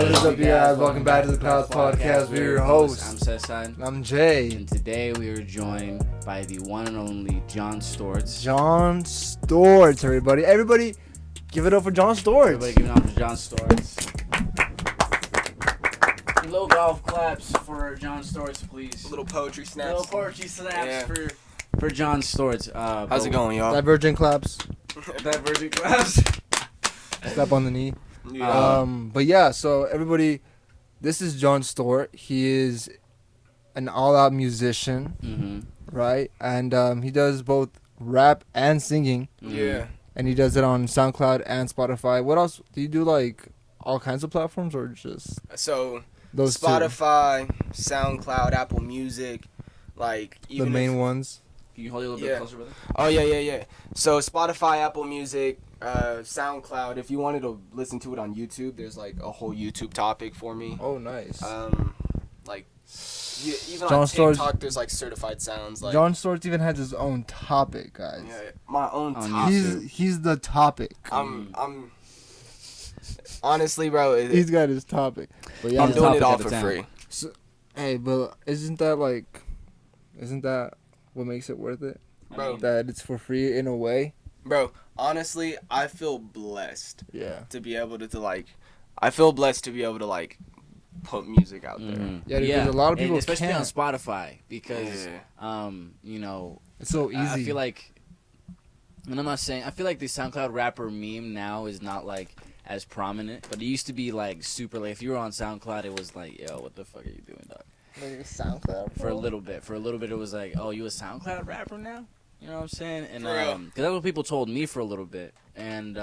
What is up, you guys? Welcome back to the Clouds Podcast. We're your hosts. I'm CESAR. I'm Jay. And today we are joined by the one and only Jon Storts. Jon Storts, everybody. Everybody, give it up for Jon Storts. Everybody give it up for Jon Storts. Little golf claps for Jon Storts, please. Little poetry snaps. Little poetry snaps for Jon Storts. How's it going, y'all? Divergent claps. Divergent claps. Step on the knee. Yeah. But yeah, so everybody, this is Jon Stort. He is an all-out musician, right? And he does both rap and singing. Yeah. And he does it on SoundCloud and Spotify. What else? Do you do, like, all kinds of platforms or just So, those Spotify, SoundCloud, Apple Music, like two? The main ones? Can you hold it a little bit closer, brother? Oh, yeah. So, Spotify, Apple Music, SoundCloud. If you wanted to listen to it on YouTube, there's, like, a whole YouTube topic for me. Oh, nice. Like, even Jon on Storts- TikTok, there's, like, certified sounds. Like, Jon Storts even has his own topic, guys. yeah, my own On topic. He's the topic. I'm honestly, bro. He's got his topic. But yeah, I'm the doing it topic all of the for town. free. So, hey, but isn't that what makes it worth it? Bro. That it's for free in a way. Bro, honestly, I feel blessed Yeah. to be able to I feel blessed to be able to like put music out there. Yeah, because a lot of people and especially can't. on Spotify because Yeah. you know, It's so easy. I feel like, and I'm not saying, I feel like the SoundCloud rapper meme now is not like as prominent, but it used to be like super, like if you were on SoundCloud, it was like, yo, what the fuck are you doing, dog? SoundCloud. For a little bit, it was like, oh, you a SoundCloud rapper now? You know what I'm saying? And For real. because that's what people told me for a little bit, and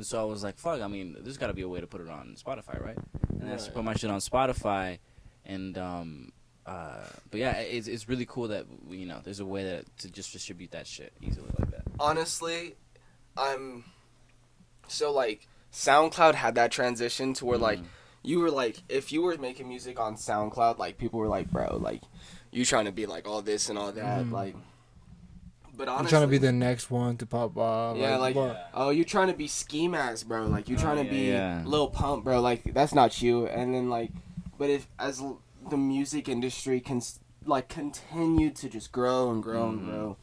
so I was like, fuck, I mean, there's got to be a way to put it on Spotify, right? And I just put my shit on Spotify, and but yeah, it's really cool that there's a way to just distribute that shit easily like that. Honestly, so like SoundCloud had that transition to where like you were like, if you were making music on SoundCloud, like people were like, bro, like you trying to be like all this and all that, like. But honestly, I'm trying to be the next one to pop off. Yeah, what? oh, you're trying to be ski mask, bro. Like, you're trying to be yeah. Lil Pump, bro. Like, that's not you. And then, like, but if as the music industry can, like, continue to just grow and grow and grow,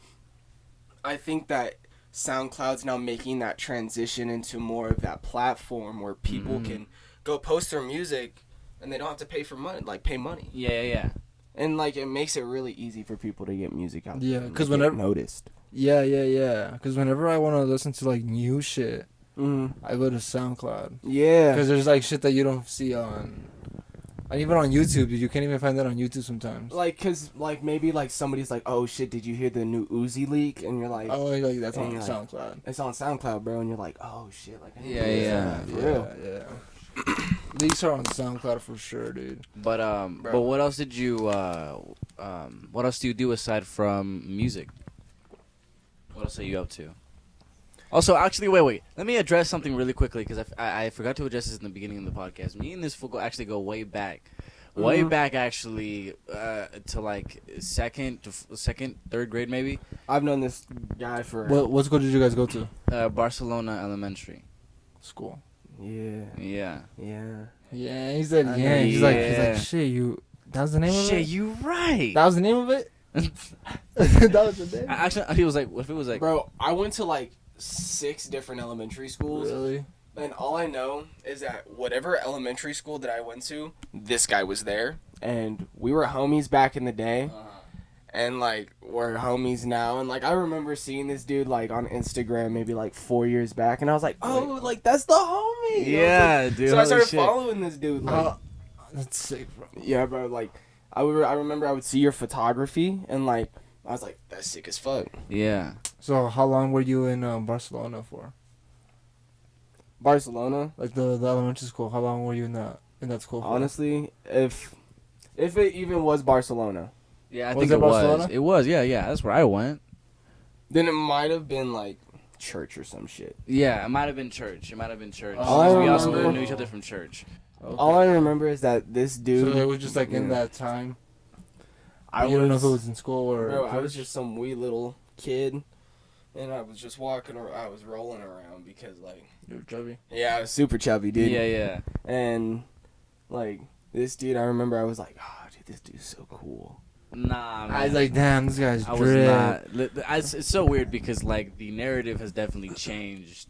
I think that SoundCloud's now making that transition into more of that platform where people can go post their music and they don't have to pay for money, like, pay money. Yeah. And, like, it makes it really easy for people to get music out there. Yeah, and because get whenever noticed. Yeah. Because whenever I want to listen to like new shit, I go to SoundCloud. Yeah. Because there's like shit that you don't see on, and even on YouTube. You can't even find that on YouTube sometimes. Like, cause, like, maybe, like, somebody's like, oh, shit, did you hear the new Uzi leak? And you're like, Oh, like that's on and you're like, SoundCloud. it's on SoundCloud, bro. And you're like, oh, shit. Like, I didn't Yeah, know this. yeah. For real. Yeah. These are on SoundCloud for sure, dude. But but what else did you what else do you do aside from music? What else are you up to? Also, actually, wait. Let me address something really quickly because I forgot to address this in the beginning of the podcast. Me and this fool actually go way back. Way back, actually, to like second, third grade, maybe. I've known this guy for. What school did you guys go to? Barcelona Elementary. School. Yeah. Yeah. Yeah, he said I yeah. know. He's like shit. That was the name of it. Shit, you right. That was the name of it. That was the name. Actually, he was like, what if it was like, Bro, I went to, like, 6 different elementary schools. Really? And all I know is that whatever elementary school that I went to, this guy was there. And we were homies back in the day. And, like, we're homies now. And, like, I remember seeing this dude, like, on Instagram maybe, like, 4 years back. And I was like, oh, like, that's the homie. Yeah, dude. So I started shit. following this dude. Like, That's sick, bro. yeah, bro. Like, I remember I would see your photography. And, like, I was like, that's sick as fuck. Yeah. So how long were you in Barcelona for? Barcelona? Like the elementary school. How long were you in that school for? Honestly, if it even was Barcelona, Yeah, I Was think it it was. Barcelona? It was, yeah. That's where I went. then it might have been, like, church or some shit. Yeah, it might have been church. All I We also remember- knew each other from church. Okay. All I remember is that this dude. So it was just like in that time. I You don't know was, if it was in school or. bro, I was just some wee little kid, and I was just walking or I was rolling around because like You're chubby. yeah, I was super chubby, dude. Yeah. And like this dude, I remember I was like, oh, dude, this dude's so cool. Nah, man. I was like, damn, this guy's I was drip. not. It's so weird because like the narrative has definitely changed,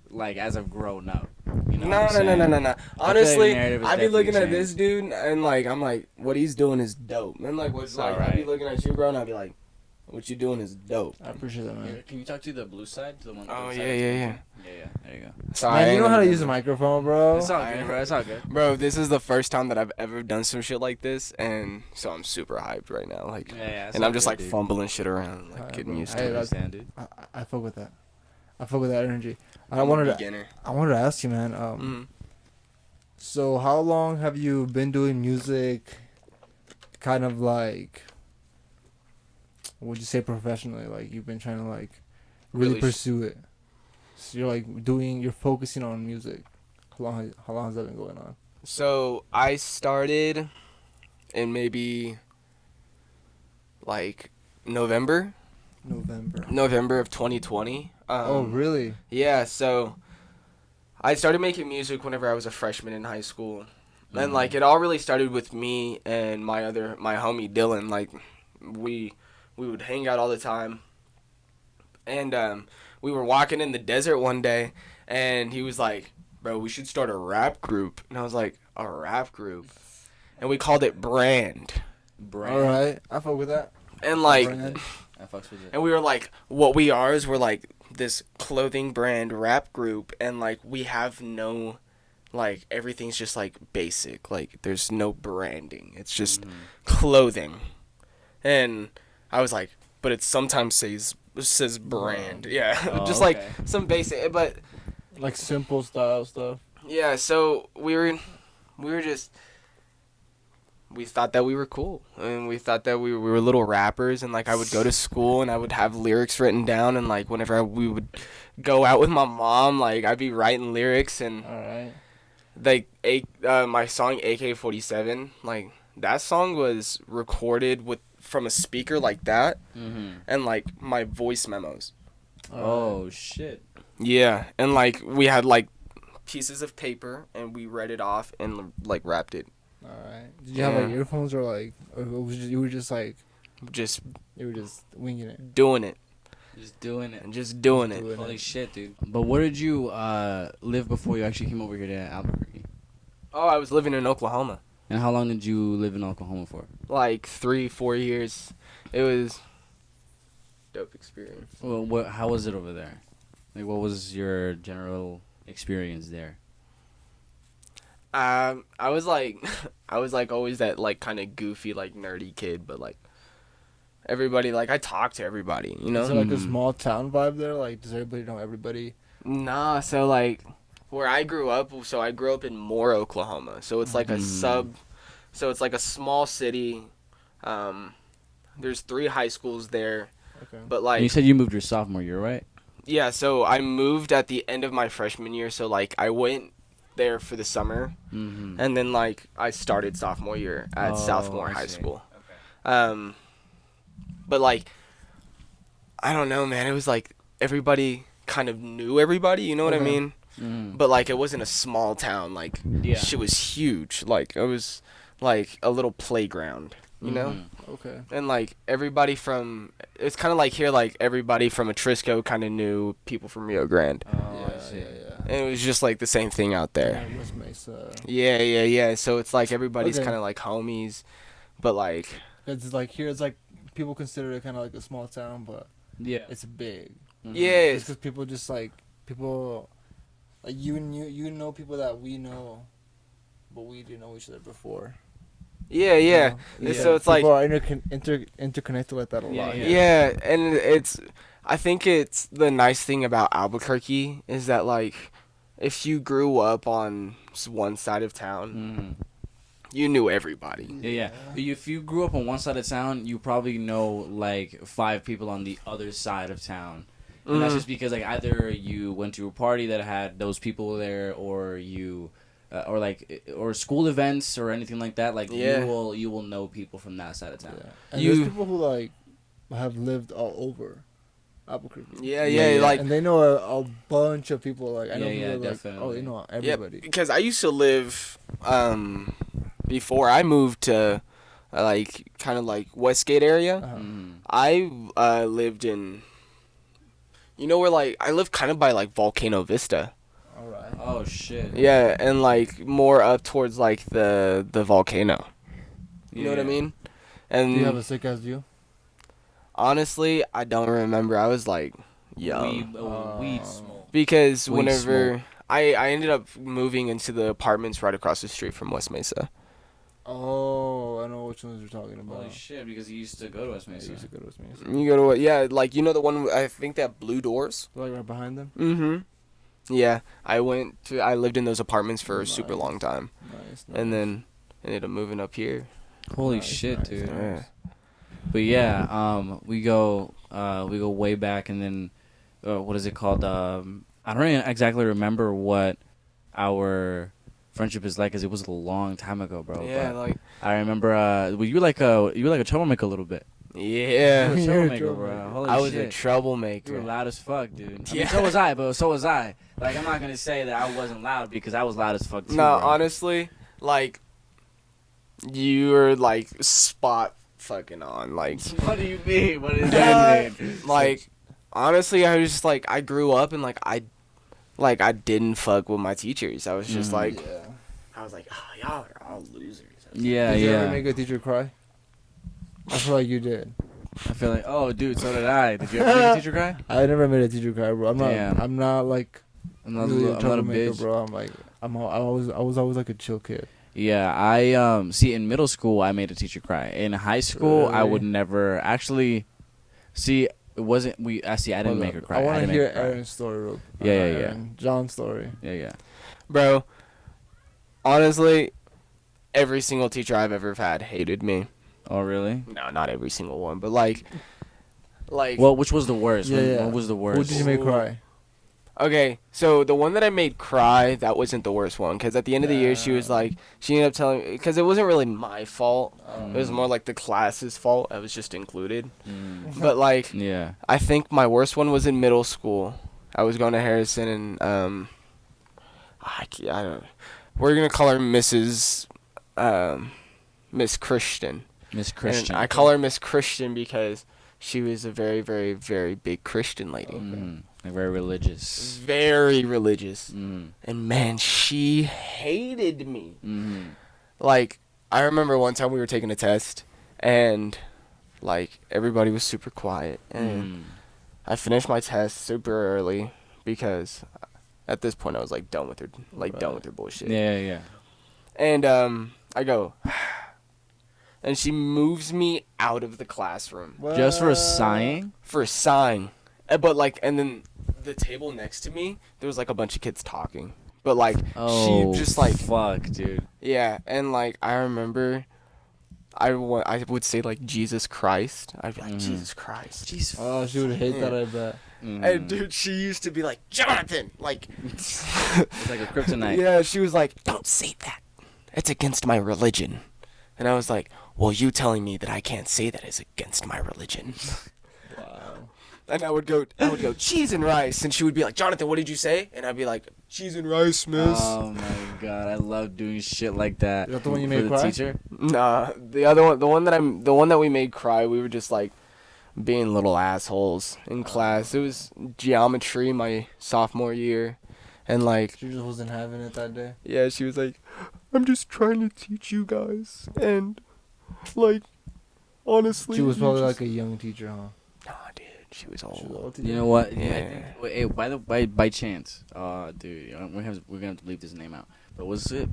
like as I've grown up. You know No. Honestly, narrative has I be looking definitely at this dude and like I'm like, what he's doing is dope. And like what's It's like I alright. be looking at you, bro, and I be like, what you doing is dope. I appreciate that, man. Here, can you talk to the blue side? To the one. Oh the yeah. side Yeah. There you go. Sorry, Man, I you know ain't how to never use a done microphone, bro. It's all good, bro. It's all good. that. Bro, this is the first time that I've ever done some shit like this, and so I'm super hyped right now. Like, Yeah. It's and all I'm just good, like dude. fumbling shit around, like Alright, getting bro. used I to it. understand, dude. I fuck with that. I fuck with that energy. I I'm a wanted beginner. to ask you, man. Mhm. So how long have you been doing music? Kind of like, what would you say professionally? Like you've been trying to like really Really pursue it. So you're like you're focusing on music. How long has that been going on? So I started in maybe like November of 2020. Oh really? Yeah, so I started making music whenever I was a freshman in high school. And like it all really started with me and my homie Dylan. Like we would hang out all the time. And we were walking in the desert one day and he was like, "Bro, we should start a rap group." And I was like, "A rap group?" And we called it Brand. Brand. All right, I fuck with that. And like Brand. I fucks with it. and we were like, what we are is we're like this clothing brand rap group, and like we have no, like everything's just like basic, like there's no branding, it's just clothing. And I was like, but it sometimes says brand. Yeah. Oh, Just okay. like some basic, but Like simple style stuff. yeah, so we thought that we were cool, and we thought that we were little rappers, and like I would go to school and I would have lyrics written down, and like whenever we would go out with my mom, like I'd be writing lyrics. And All right. like my song AK-47, like that song was recorded from a speaker like that, and like my voice memos. Oh shit. Yeah, and like we had like pieces of paper and we read it off and like rapped it. All right. Did you have like earphones or like, or you were just like, Just you were just winging it? doing it Just doing it. and just doing it. Holy shit, dude. But where did you live before you actually came over here to Albuquerque? Oh, I was living in Oklahoma. And how long did you live in Oklahoma for? Like 3-4 years. It was dope experience. Well, how was it over there? Like, what was your general experience there? I was like always that like kind of goofy like nerdy kid, but like everybody, like I talked to everybody, you know. Is it like a small town vibe there? Like, does everybody know everybody? Nah, so like where I grew up, so I grew up in Moore, Oklahoma. So it's like a so it's like a small city. There's 3 high schools there. Okay. But And like you said you moved your sophomore year, right? yeah, so I moved at the end of my freshman year, so like I went there for the summer, and then like I started sophomore year at Southmore I High see. School. But like I don't know, man, it was like everybody kind of knew everybody, you know what I mean? But like it wasn't a small town, like Yeah. shit was huge, like it was like a little playground, you know? Okay. And like everybody from, it's kind of like here, like everybody from Atrisco kind of knew people from Rio Grande. Oh, I see. Yeah. And it was just like the same thing out there. Yeah, West Mesa. Yeah. So it's like everybody's Okay. kind of like homies, but like It's like here, it's like people consider it kind of like a small town, but Yeah. it's big. yeah, It's because people just like like you know people that we know, but we didn't know each other before. yeah. You know? And so it's like people are interconnected like that a lot. yeah, and I think it's the nice thing about Albuquerque is that like if you grew up on one side of town, you knew everybody. Yeah. If you grew up on one side of town, you probably know like 5 people on the other side of town. And that's just because like either you went to a party that had those people there, or you, or school events or anything like that. Like Yeah. you will know people from that side of town. Yeah. And You- there's people who like have lived all over. Apple Creek. Yeah, Yeah. like And they know a bunch of people. Like I know Yeah, people like, definitely. oh, they know yeah, everybody. because I used to live before I moved to like kind of like Westgate area. Uh-huh. I lived in, you know, where like I lived kind of by like Volcano Vista. All right. Oh shit. Yeah, and like more up towards like the volcano. You know what I mean? And Do you have a sick ass view? honestly, I don't remember. I was like young. Weed smoke. Because Weed whenever smoke. I ended up moving into the apartments right across the street from West Mesa. Oh, I know which ones you're talking about. Holy shit! Because you used to go to West I Mesa. used to go to West Mesa. You go to what? Yeah, like you know the one I think that blue doors. Like right behind them. Mm-hmm. Yeah, I lived in those apartments for a super Nice. long time, Nice. and then ended up moving up here. Holy Nice, shit, nice, dude. Yeah. But yeah, we go way back, and then what is it called? I don't even exactly remember what our friendship is like, because it was a long time ago, bro. Yeah, But like I remember. Well, you were like a troublemaker a little bit. yeah. You were a You're a troublemaker, bro. troublemaker. Holy I was shit. a You were troublemaker. loud as fuck, dude. I mean, Yeah. so was I, but so was I. Like, I'm not gonna say that I wasn't loud, because I was loud as fuck too. No, bro. honestly, like you were like spot fucking on. Like, What do you mean? What does that mean? like honestly, I was just like I grew up and like I didn't fuck with my teachers. I was just like Yeah. I was like, oh, y'all are all losers. Yeah, Did you yeah. ever make a teacher cry? I feel like you did. I feel like, oh, dude, so did I. Did you ever make a teacher cry? I never made a teacher cry, bro. Damn. I'm not like I'm not, really a I'm not a troublemaker, bitch. bro. I'm like I was always like a chill kid. Yeah, I see in middle school I made a teacher cry. In high school I Really? would never actually see. It wasn't we. I see. I didn't Hold make up. her cry. I want to didn't hear make her cry. Aaron's story. Real Yeah, yeah, Aaron. John's story. Yeah. Bro, honestly, every single teacher I've ever had hated me. Oh, really? No, not every single one, but like Well, which was the worst? Yeah. What was the worst? Who did you make cry? okay, so the one that I made cry, that wasn't the worst one, because at the end of the year, she was like, she ended up telling me, because it wasn't really my fault. It was more like the class's fault. I was just included. But like, Yeah. I think my worst one was in middle school. I was going to Harrison, and I don't. We're gonna call her Mrs. Miss Christian. Miss Christian. And I call her Miss Christian because she was a very, very, very big Christian lady. Like very religious. Very religious. Mm. And man, she hated me. Mm-hmm. Like, I remember one time we were taking a test, and like everybody was super quiet, and I finished my test super early because at this point I was like done with her, done with her bullshit. Yeah. And I go, and she moves me out of the classroom Just for sighing. for sighing. But like, and then the table next to me, there was like a bunch of kids talking. But like, Oh, she just like, fuck, dude. yeah. And like, I remember, I would say like Jesus Christ. I'd be like Jesus Christ. Jeez. Oh, she would hate that. I bet. And dude, she used to be like Jonathan, like. It's like a kryptonite. Yeah, she was like, don't say that. It's against my religion. And I was like, well, you telling me that I can't say that is against my religion. Wow. And I would go, cheese and rice. And she would be like, Jonathan, what did you say? And I'd be like, cheese and rice, miss. Oh my god, I love doing shit like that. Is that the one you For made the cry? teacher? Nah, the other one, the one that we made cry, we were just like being little assholes in class. It was geometry my sophomore year. And like, She just wasn't having it that day. yeah, she was like, I'm just trying to teach you guys. And like, honestly. She was you probably just- like a young teacher, huh? Nah, dude, she was She was old. old You teacher. know what? Yeah. I think, hey, by chance, dude, we're gonna have to leave this name out. But was it?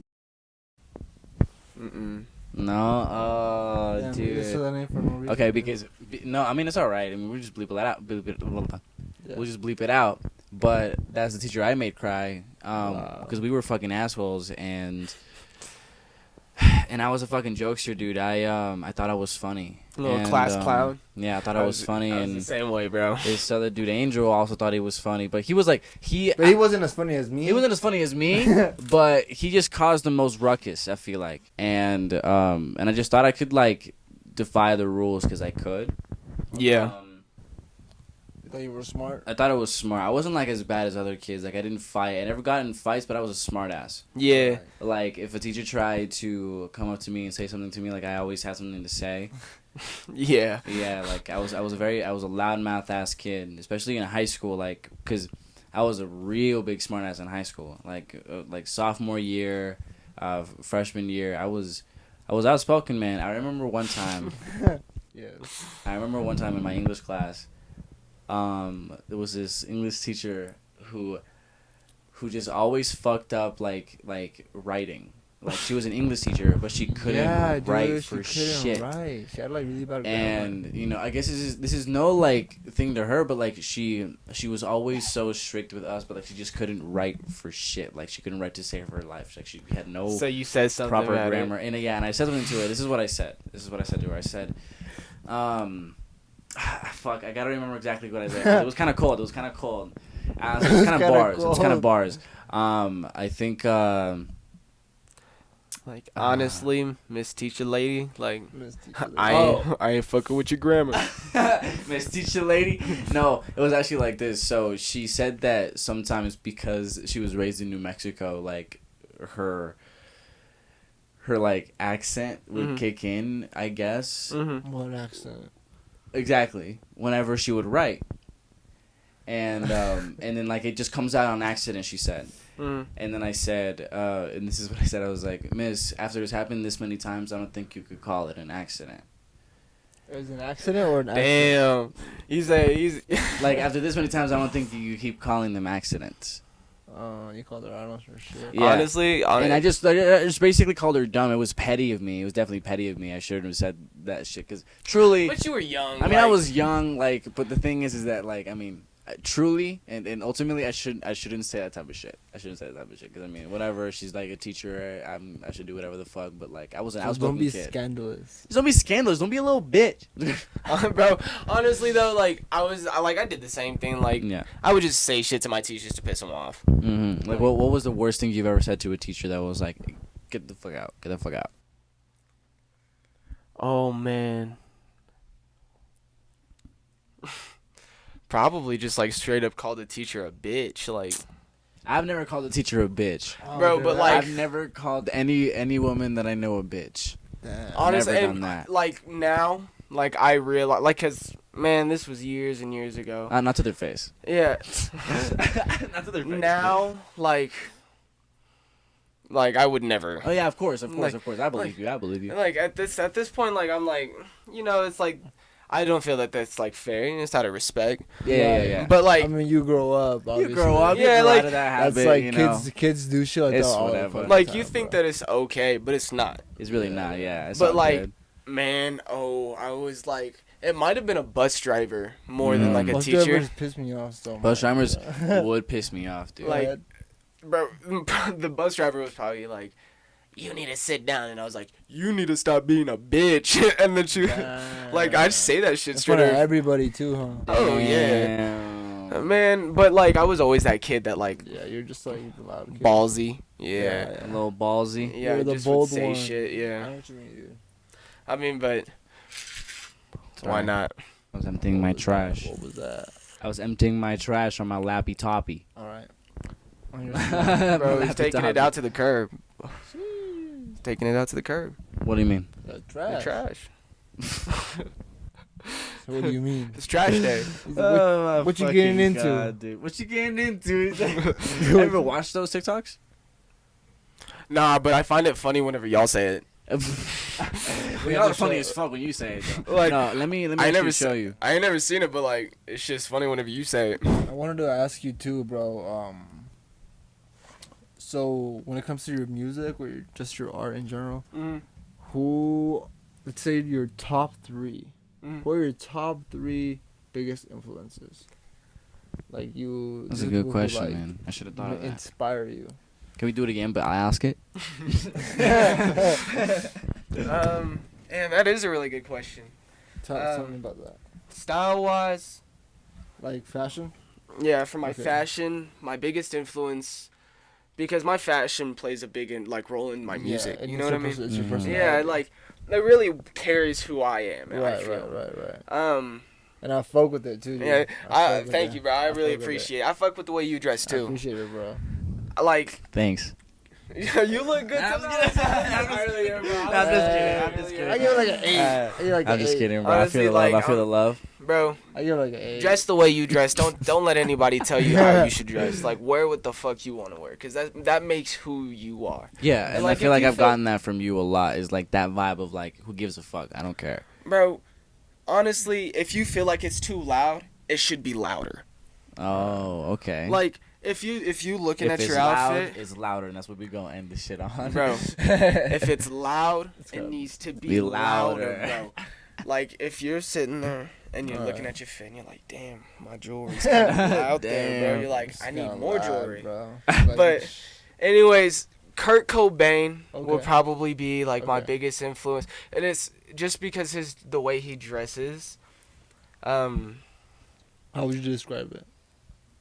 Mm-mm. No, Damn, dude. you just said that name for no reason. Okay, because no, I mean it's all right. I mean we'll just bleep that out. Yeah. We'll just bleep it out. But that's the teacher I made cry, Wow. because we were fucking assholes, and I was a fucking jokester, dude. I thought I was funny. Little And, class clown. Yeah, I thought I was funny, I was the and same way, bro. this other dude Angel also thought he was funny, but he was like But he wasn't as funny as me. He wasn't as funny as me, but he just caused the most ruckus, I feel like. And I just thought I could like defy the rules because I could. Yeah. You thought you were smart? I thought it was smart. I wasn't like as bad as other kids. Like I didn't fight. I never got in fights, but I was a smart ass. Yeah. Like if a teacher tried to come up to me and say something to me, like I always had something to say. Yeah. Yeah, like I was a loudmouth ass kid, especially in high school. Like because I was a real big smart ass in high school. Like sophomore year, freshman year, I was outspoken, man. I remember one time. Yes. I remember one time in my English class. There was this English teacher who just always fucked up like writing. Like she was an English teacher, but she couldn't write for shit. Right. She had like really bad grammar. And you know, I guess this is no like thing to her, but like she was always so strict with us, but like she just couldn't write for shit. Like she couldn't write to save her life. Like she had no. So you said something proper about grammar. it. And and I said something to her. This is what I said. To her. I said, fuck, I gotta remember exactly what I said. It was kind of cold. It was kind of bars. I think, Like, honestly, Miss Teacher Lady, like, Miss Teacher Lady. I ain't fucking with your grammar. Miss Teacher Lady. No, it was actually like this. So she said that sometimes because she was raised in New Mexico, like her like accent would kick in, I guess. Mm-hmm. What accent? Exactly. Whenever she would write. And then like it just comes out on accident, she said. Mm-hmm. And then I said, and this is what I said, I was like, Miss, after it's happened this many times, I don't think you could call it an accident. It was an accident or an accident? Damn. He's Like, after this many times, I don't think you keep calling them accidents. You called her out for shit. Yeah. Honestly, And I just basically called her dumb. It was petty of me. It was definitely petty of me. I shouldn't have said that shit, because truly... But you were young. I mean, I was young, like, but the thing is that, like, I mean... Truly and ultimately, I shouldn't say that type of shit. I shouldn't say that type of shit because I mean, whatever. She's like a teacher. I should do whatever the fuck. But like, I was an outspoken kid. Don't be scandalous. Just don't be scandalous. Don't be a little bitch. Bro, honestly though, like I did the same thing. Like, Yeah. I would just say shit to my teachers to piss them off. Mm-hmm. Like, what was the worst thing you've ever said to a teacher that was like, get the fuck out, get the fuck out? Oh man. Probably just like straight up called the teacher a bitch. Like, I've never called a teacher a bitch, bro, but like I've never called any woman that I know a bitch. Damn. honestly, never and, done that. like now, like I realize, like, cause man, this was years and years ago. Not to their face. Yeah. Not to their face. Now, like I would never. Oh yeah, of course. I believe like- you. Like at this point, like I'm like, you know, it's like I don't feel that that's like fair. It's out of respect. Yeah. But like, I mean, you grow up. Obviously. You grow up. Yeah, you grow like, out of that habit, That's like you know? kids do shit like It's that all the whatever. fucking like time, you think bro. that it's okay, but it's not. It's really not. Yeah. It's But all like, good. man, I was like, it might have been a bus driver more than like a Bus teacher. drivers piss me off so much. Bus drivers would piss me off, dude. Like, bro, the bus driver was probably like, you need to sit down, and I was like, you need to stop being a bitch. And then she, like, I'd say that shit in straight front of up. everybody too, huh? Oh yeah, Damn. man. But like, I was always that kid that like Yeah, you're just like the loud kid. ballsy. Yeah, A little ballsy. yeah. You're the just bold would say one. shit. I Yeah, know what you mean, dude. I mean, but why not? I was emptying my trash. What was that? I was emptying my trash on my lappy toppy. All right. Bro, he's Lappy taking toppy. it out to the curb. Taking it out to the curb. What do you mean? The The trash. trash. So what do you mean? It's trash day. What you getting into? Dude. What you getting into? Ever watched those TikToks? Nah, but I find it funny whenever y'all say it. We are funny as fuck when you say it. Though. Like, no, let me I actually never show you. I ain't never seen it, but like, it's just funny whenever you say it. I wanted to ask you too, bro. So when it comes to your music or just your art in general, who, let's say your top three, who are your top three biggest influences? Like you. That's a the good people who, question, like, man. I should have thought of that. Inspire you. Can we do it again? But I ask it. And that is a really good question. Tell me about that. Style wise, Like fashion. yeah, for my Okay. fashion, my biggest influence, because my fashion plays a big role in my music. Yeah, You know what I mean? It's your Mhm. personality. Yeah, like it really carries who I am. I Right, feel. right. And I fuck with it too. Dude. Yeah, I fuck with thank it. you, bro. I really fuck with appreciate it. I fuck with the way you dress I too. appreciate it, bro. Like, Thanks. you look good I'm tonight. just kidding. I'm just kidding. I give it like an 8. I give it like I'm an just 8. kidding, bro. Honestly, I feel the love. like, I feel the love. Bro, I give it like an 8. dress the way you dress. Don't let anybody tell you how you should dress. Like, wear what the fuck you want to wear, cause that makes who you are. Yeah, and like, I feel if like you I've feel- gotten that from you a lot. Is like that vibe of like, who gives a fuck? I don't care. Bro, honestly, if you feel like it's too loud, it should be louder. Oh, okay. Like, if you looking if at it's your loud, outfit, it's louder, and that's what we're gonna end this shit on, bro. If it's loud, go. it needs to be Be louder, louder. bro. Like, if you're sitting there and you're Alright. looking at your fit and you're like, damn, my jewelry's kind of out there, bro. Damn. You're like, It's I need kinda more loud, jewelry. bro. But anyways, Kurt Cobain will Okay. probably be like my Okay. biggest influence, and it's just because the way he dresses. how would you describe it?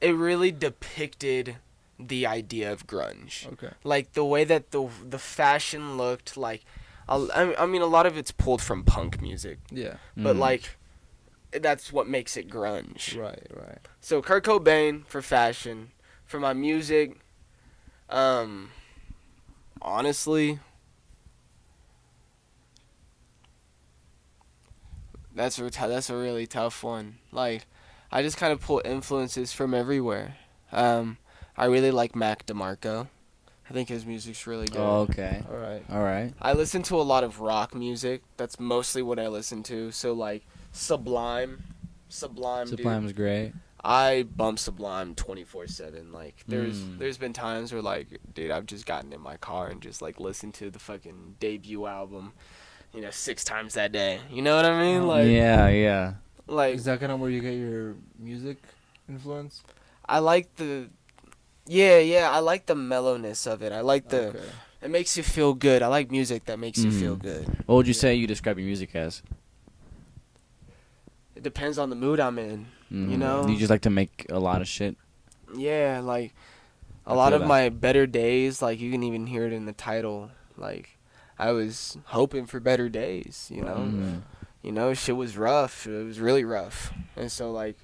It really depicted the idea of grunge. Okay. Like the way that the fashion looked like. I mean, a lot of it's pulled from punk music, Yeah. but Mm. like that's what makes it grunge. Right. Right. So Kurt Cobain for fashion, for my music, honestly, that's a really tough one. Like, I just kind of pull influences from everywhere. I really like Mac DeMarco. I think his music's really good. Oh, okay. All right. All right. I listen to a lot of rock music. That's mostly what I listen to. So like Sublime, dude. Sublime's great. I bump Sublime 24/7. Like Mm. there's been times where like, dude, I've just gotten in my car and just like listened to the fucking debut album, 6 times that day. You know what I mean? Like Yeah. like Is that kind of where you get your music influence? I like the I like the mellowness of it. I like the Okay. it makes you feel good. I like music that makes you feel Mm. good. What would you Yeah. say you describe your music as? It depends on the mood I'm in. Mhm. You know? You just like to make a lot of shit. Yeah, like a I lot feel of that. my better days, like you can even hear it in the title. Like I was hoping for better days, Mhm. Shit was rough. It was really rough. And so like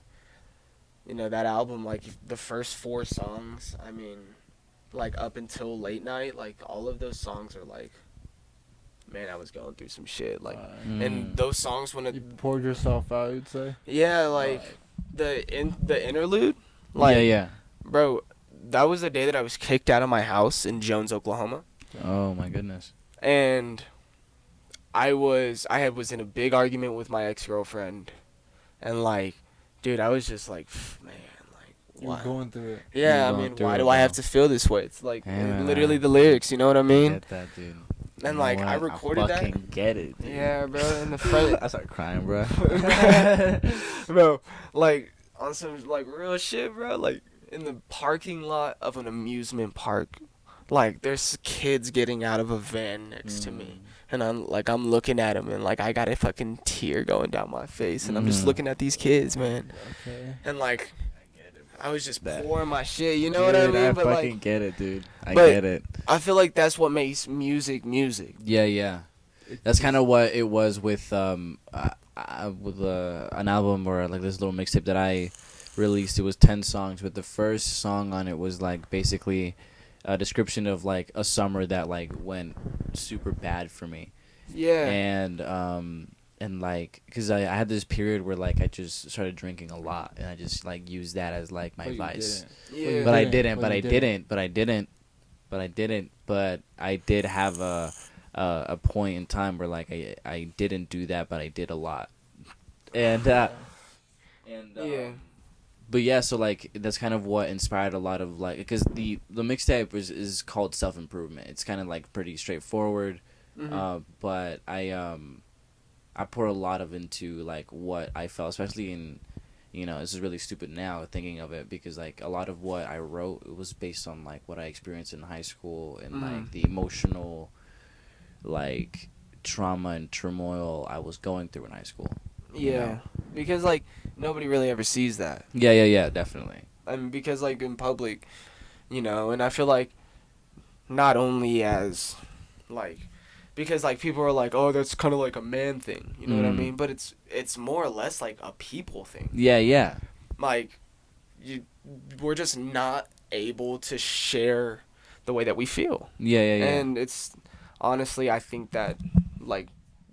that album, like the first 4 songs, I mean, like up until Late Night, like all of those songs are like, man, I was going through some shit. Like and those songs when You poured yourself out, you'd say. like the interlude, like yeah. bro, that was the day that I was kicked out of my house in Jones, Oklahoma, Oh my goodness. and I was in a big argument with my ex-girlfriend, and like, dude, I was just like, man, like, You were why? going through it. Yeah, I You're going mean, through why it, do I have bro. to feel this way? It's like Yeah, literally man. the lyrics, you know what I mean? Get that, dude. And You like know I what? recorded that. fucking get it. Dude. Yeah, bro, in the front. I started crying, bro. Bro, like on some like real shit, bro. Like in the parking lot of an amusement park, like there's kids getting out of a van next to me, and I'm looking at them, and like I got a fucking tear going down my face, and I'm just looking at these kids, man, Okay. and like I was just That. pouring my shit, you know what I Dude, mean? I But fucking like get it, dude. I but- get it. I feel like that's what makes music. Yeah. That's kind of what it was with an album or like this little mixtape that I released. It was 10 songs, but the first song on it was like basically a description of like a summer that like went super bad for me. Yeah. And like, cause I had this period where like I just started drinking a lot, and I just like used that as like my But you vice. didn't. Yeah. But I didn't, didn't. but But you I didn't. didn't. But I did have a point in time where like I didn't do that, but I did a lot. And Yeah. But yeah, so like that's kind of what inspired a lot of like, because the mixtape is called Self Improvement. It's kind of like pretty straightforward, but I pour a lot of into like what I felt, especially in, this is really stupid now thinking of it, because like a lot of what I wrote, it was based on like what I experienced in high school and like the emotional like trauma and turmoil I was going through in high school. Yeah. Because like nobody really ever sees that. Yeah, definitely. I mean, because like in public, and I feel like not only as like because like people are like, oh, that's kind of like a man thing, you know what I Mm. mean? But it's more or less like a people thing. Yeah, yeah. Like we're just not able to share the way that we feel. Yeah, yeah, yeah. And it's honestly, I think that like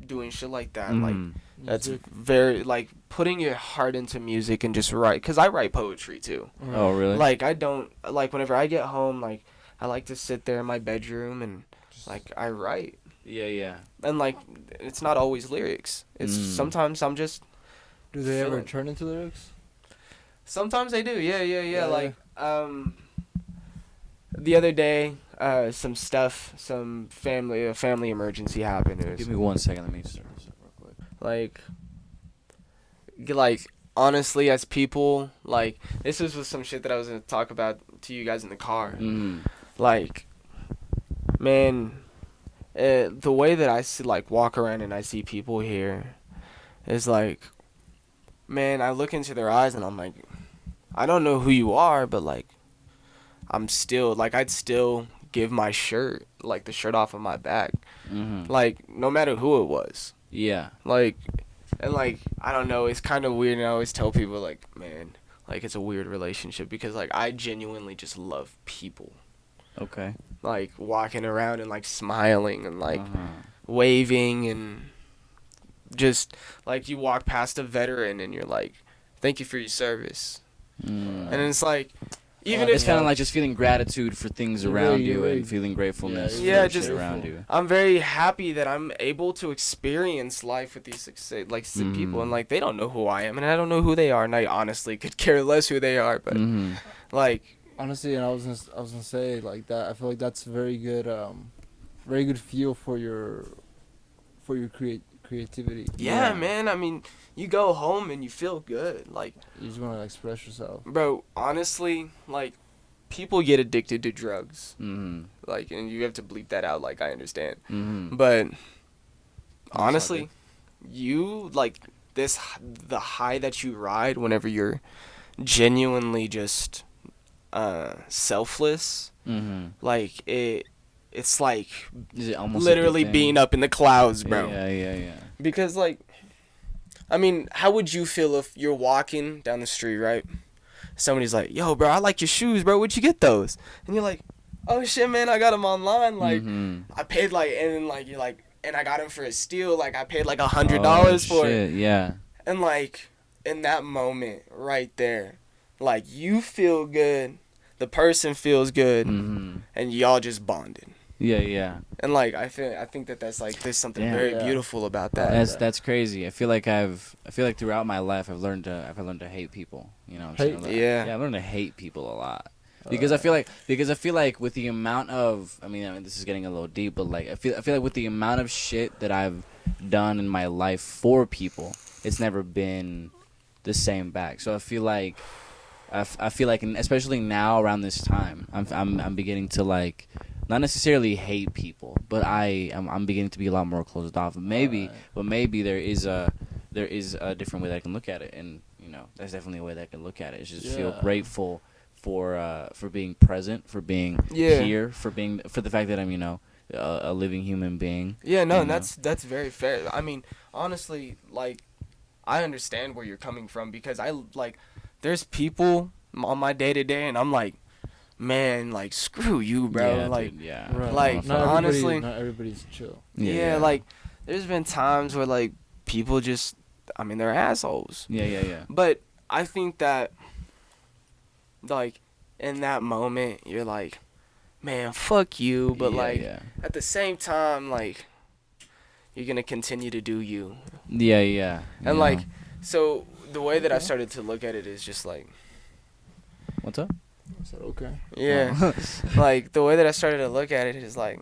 doing shit like that, like that's Music. very like putting your heart into music and just write, because I write poetry too. Oh, really? Like I don't like whenever I get home, like I like to sit there in my bedroom and like I write. Yeah, yeah. And like it's not always lyrics. It's sometimes I'm just Do they ever feeling. turn into lyrics? Sometimes they do. Yeah. Yeah. Like the other day, some family emergency happened. It was Give me 1 second. Let me start this up real quick. like honestly, as people, like this was some shit that I was gonna talk about to you guys in the car. Like, man, the way that I see, like, walk around and I see people here is like, man, I look into their eyes and I'm like, I don't know who you are, but like, I'm still like, I'd still give my shirt, like the shirt off of my back, like no matter who it was. Yeah. Like, and like, I don't know, it's kind of weird, and I always tell people like, man, like it's a weird relationship because like I genuinely just love people. Okay. Like walking around and like smiling and like waving, and just like you walk past a veteran and you're like, thank you for your service. And it's like, even It's if kind of like just feeling gratitude for things around you really- and feeling gratefulness Yeah, for just- shit around you. I'm very happy that I'm able to experience life with these people, and like they don't know who I am and I don't know who they are, and I honestly could care less who they are, but like, Honestly, and I was gonna say like that. I feel like that's very good feel for your creativity. yeah, man, I mean, you go home and you feel good, like, You just wanna express yourself. bro, honestly, like, people get addicted to drugs, like, and you have to bleep that out, like, I understand, but honestly, you like the high that you ride whenever you're genuinely just selfless, like it's like Is it almost literally like a thing? being up in the clouds, bro. Yeah. Because like, I mean, how would you feel if you're walking down the street, right? Somebody's like, yo, bro, I like your shoes, bro, where'd you get those? And you're like, oh shit, man, I got them online, like I paid like, and then like you're like, and I got them for a steal, like I paid like $100 for it. Yeah. And like in that moment right there, like you feel good, the person feels good, and y'all just bonded. Yeah. And like I think that's like there's something Damn. very Yeah. beautiful about that. That's crazy. I feel like throughout my life I've learned to hate people. You know what I'm saying? Hate? Like, Yeah. I've learned to hate people a lot. Because I feel like with the amount of I mean this is getting a little deep, but like I feel like with the amount of shit that I've done in my life for people, it's never been the same back. So I feel like and especially now around this time, I'm beginning to like not necessarily hate people, but I'm beginning to be a lot more closed off. Maybe there is a different way that I can look at it, and you know that's definitely a way that I can look at it. It's just feel grateful for being present, for being here, for the fact that I'm a living human being. Yeah, no, you and know? that's very fair. I mean, honestly, like I understand where you're coming from, because I like there's people on my day to day and I'm like, man, like screw you, bro. Yeah, like dude, yeah. Right. Like, not honestly- not everybody's chill. yeah, like there's been times where like people just, I mean, they're assholes. Yeah. But I think that like in that moment you're like, man, fuck you, but like at the same time, like you're gonna continue to do you. Yeah. And like, so the way that I started to look at it is just like, what's up? I said okay. yeah, like the way that I started to look at it is like,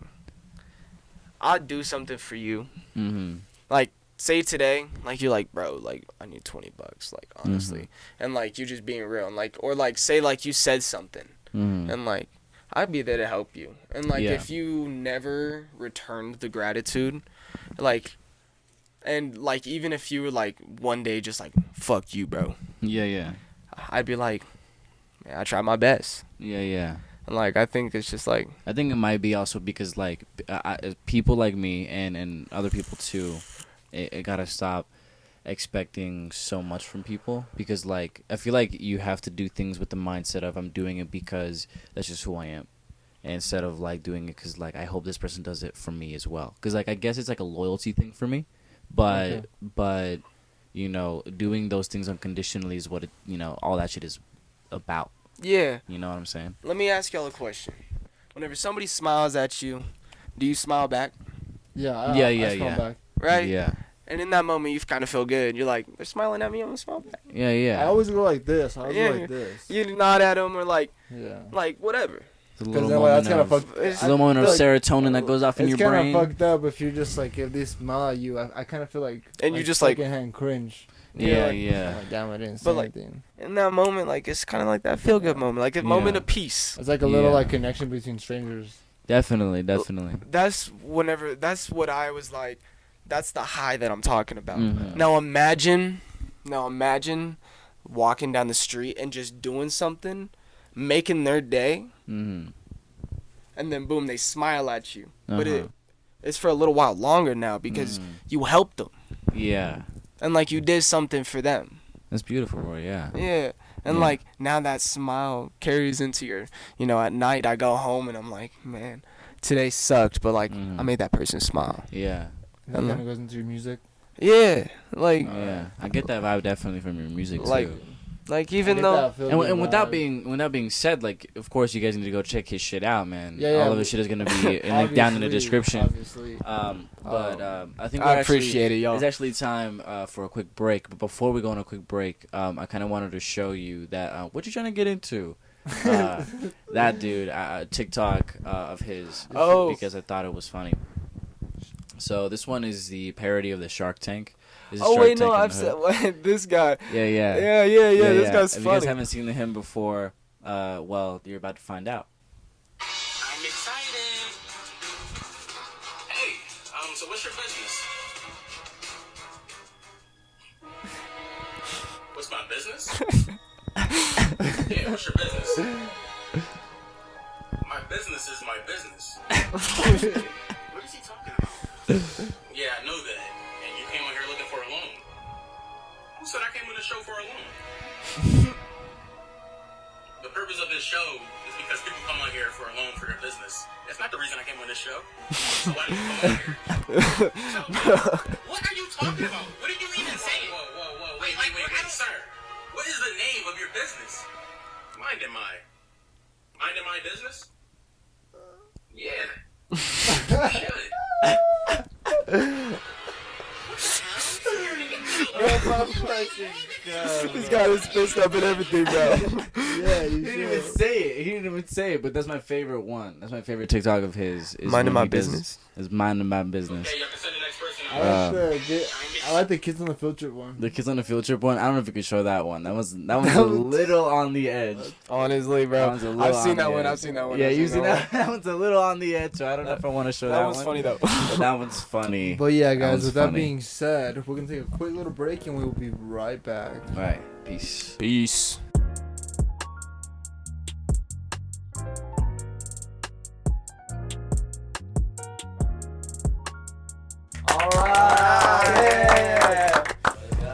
I'd do something for you. Like, say today, like you're like, bro, like I need $20, like honestly, and like you just being real, and like, or like say like you said something, and like I'd be there to help you, and like if you never returned the gratitude, like, and like even if you were like one day just like fuck you, bro, Yeah. I'd be like, man, I tried my best. Yeah. And like I think it's just like I think it might be also because like people like me and other people too, it gotta stop expecting so much from people, because like I feel like you have to do things with the mindset of I'm doing it because that's just who I am, instead of like doing it because like I hope this person does it for me as well, because like I guess it's like a loyalty thing for me, but you know, doing those things unconditionally is what it, you know, all that shit is about. yeah. You know what I'm saying? Let me ask y'all a question. Whenever somebody smiles at you, do you smile back? Yeah. Yeah. Back. Right? Yeah. And in that moment, you kind of feel good. You're like, they're smiling at me, I'm gonna smile back. Yeah. I always go like this. I always go like this. You nod at them or like whatever. It's a little Then, moment that's kind of, of fucked. it's a little moment of like, serotonin that goes off in your It's brain. kind of fucked up if you're just like, if they smile at you, I kind of feel like, And you just like secondhand cringe. Yeah. Oh, damn, I didn't say But, like, anything. in that moment, like it's kind of like that feel good moment, like a moment of peace. It's like a little Yeah. like connection between strangers. Definitely. That's what I was like. That's the high that I'm talking about. Mhm. Now imagine walking down the street and just doing something, making their day, Mhm. and then boom, they smile at you. But Uh-huh. it's for a little while longer now because you helped them Yeah. and like you did something for them. That's beautiful, bro. Yeah. Yeah. And Yeah. like now that smile carries into your, you know, at night I go home and I'm like, man, today sucked, but like I made that person smile. Yeah. That kind of goes into your music. Yeah, like Yeah. I get that vibe definitely from your music Like, too. like even though And with that being said, like of course you guys need to go check his shit out, man. Yeah, All of his shit is gonna be linked down in the description. Obviously. I think I appreciate it, y'all. It's actually time for a quick break. But before we go on a quick break, I kind of wanted to show you that what you trying to get into. That dude, TikTok of his, because I thought it was funny. So this one is the parody of the Shark Tank. This is Oh Shark wait, Tank no, in I've the said hood. this guy. Yeah. This guy's If funny. you guys haven't seen him before, well, you're about to find out. I'm excited. Hey, so what's your business? What's my business? Yeah, what's your business? My business is my business. What is he talking about? Yeah, I know that. And you came on here looking for a loan. Who said I came on the show for a loan? The purpose of this show is because people come on here for a loan for their business. That's not the reason I came on this show. So why did you come on here? What are you talking about? What did you even say? Whoa. Wait, sir. What is the name of your business? Minding my business? Yeah. Should. This guy is pissed up and everything, bro. Yeah, you He didn't even say it. He didn't even say it. But that's my favorite one. That's my favorite TikTok of his. Is Minding when my he does- business. Is minding my business. Okay, y'all can send the next person. I like the kids on the field trip one. The kids on the field trip one. I don't know if you could show that one. That one's a little on the edge. Honestly, bro. That one's a little I've on seen the that one. edge. I've seen that one. Yeah, I've you seen seen that? That one's a little on the edge. So I don't know if I want to show that, That one's one. funny though. But that one's funny. But yeah, That guys, one's with that funny. being said, we're going to take a quick little break and we will be right back. All right. Peace. Peace.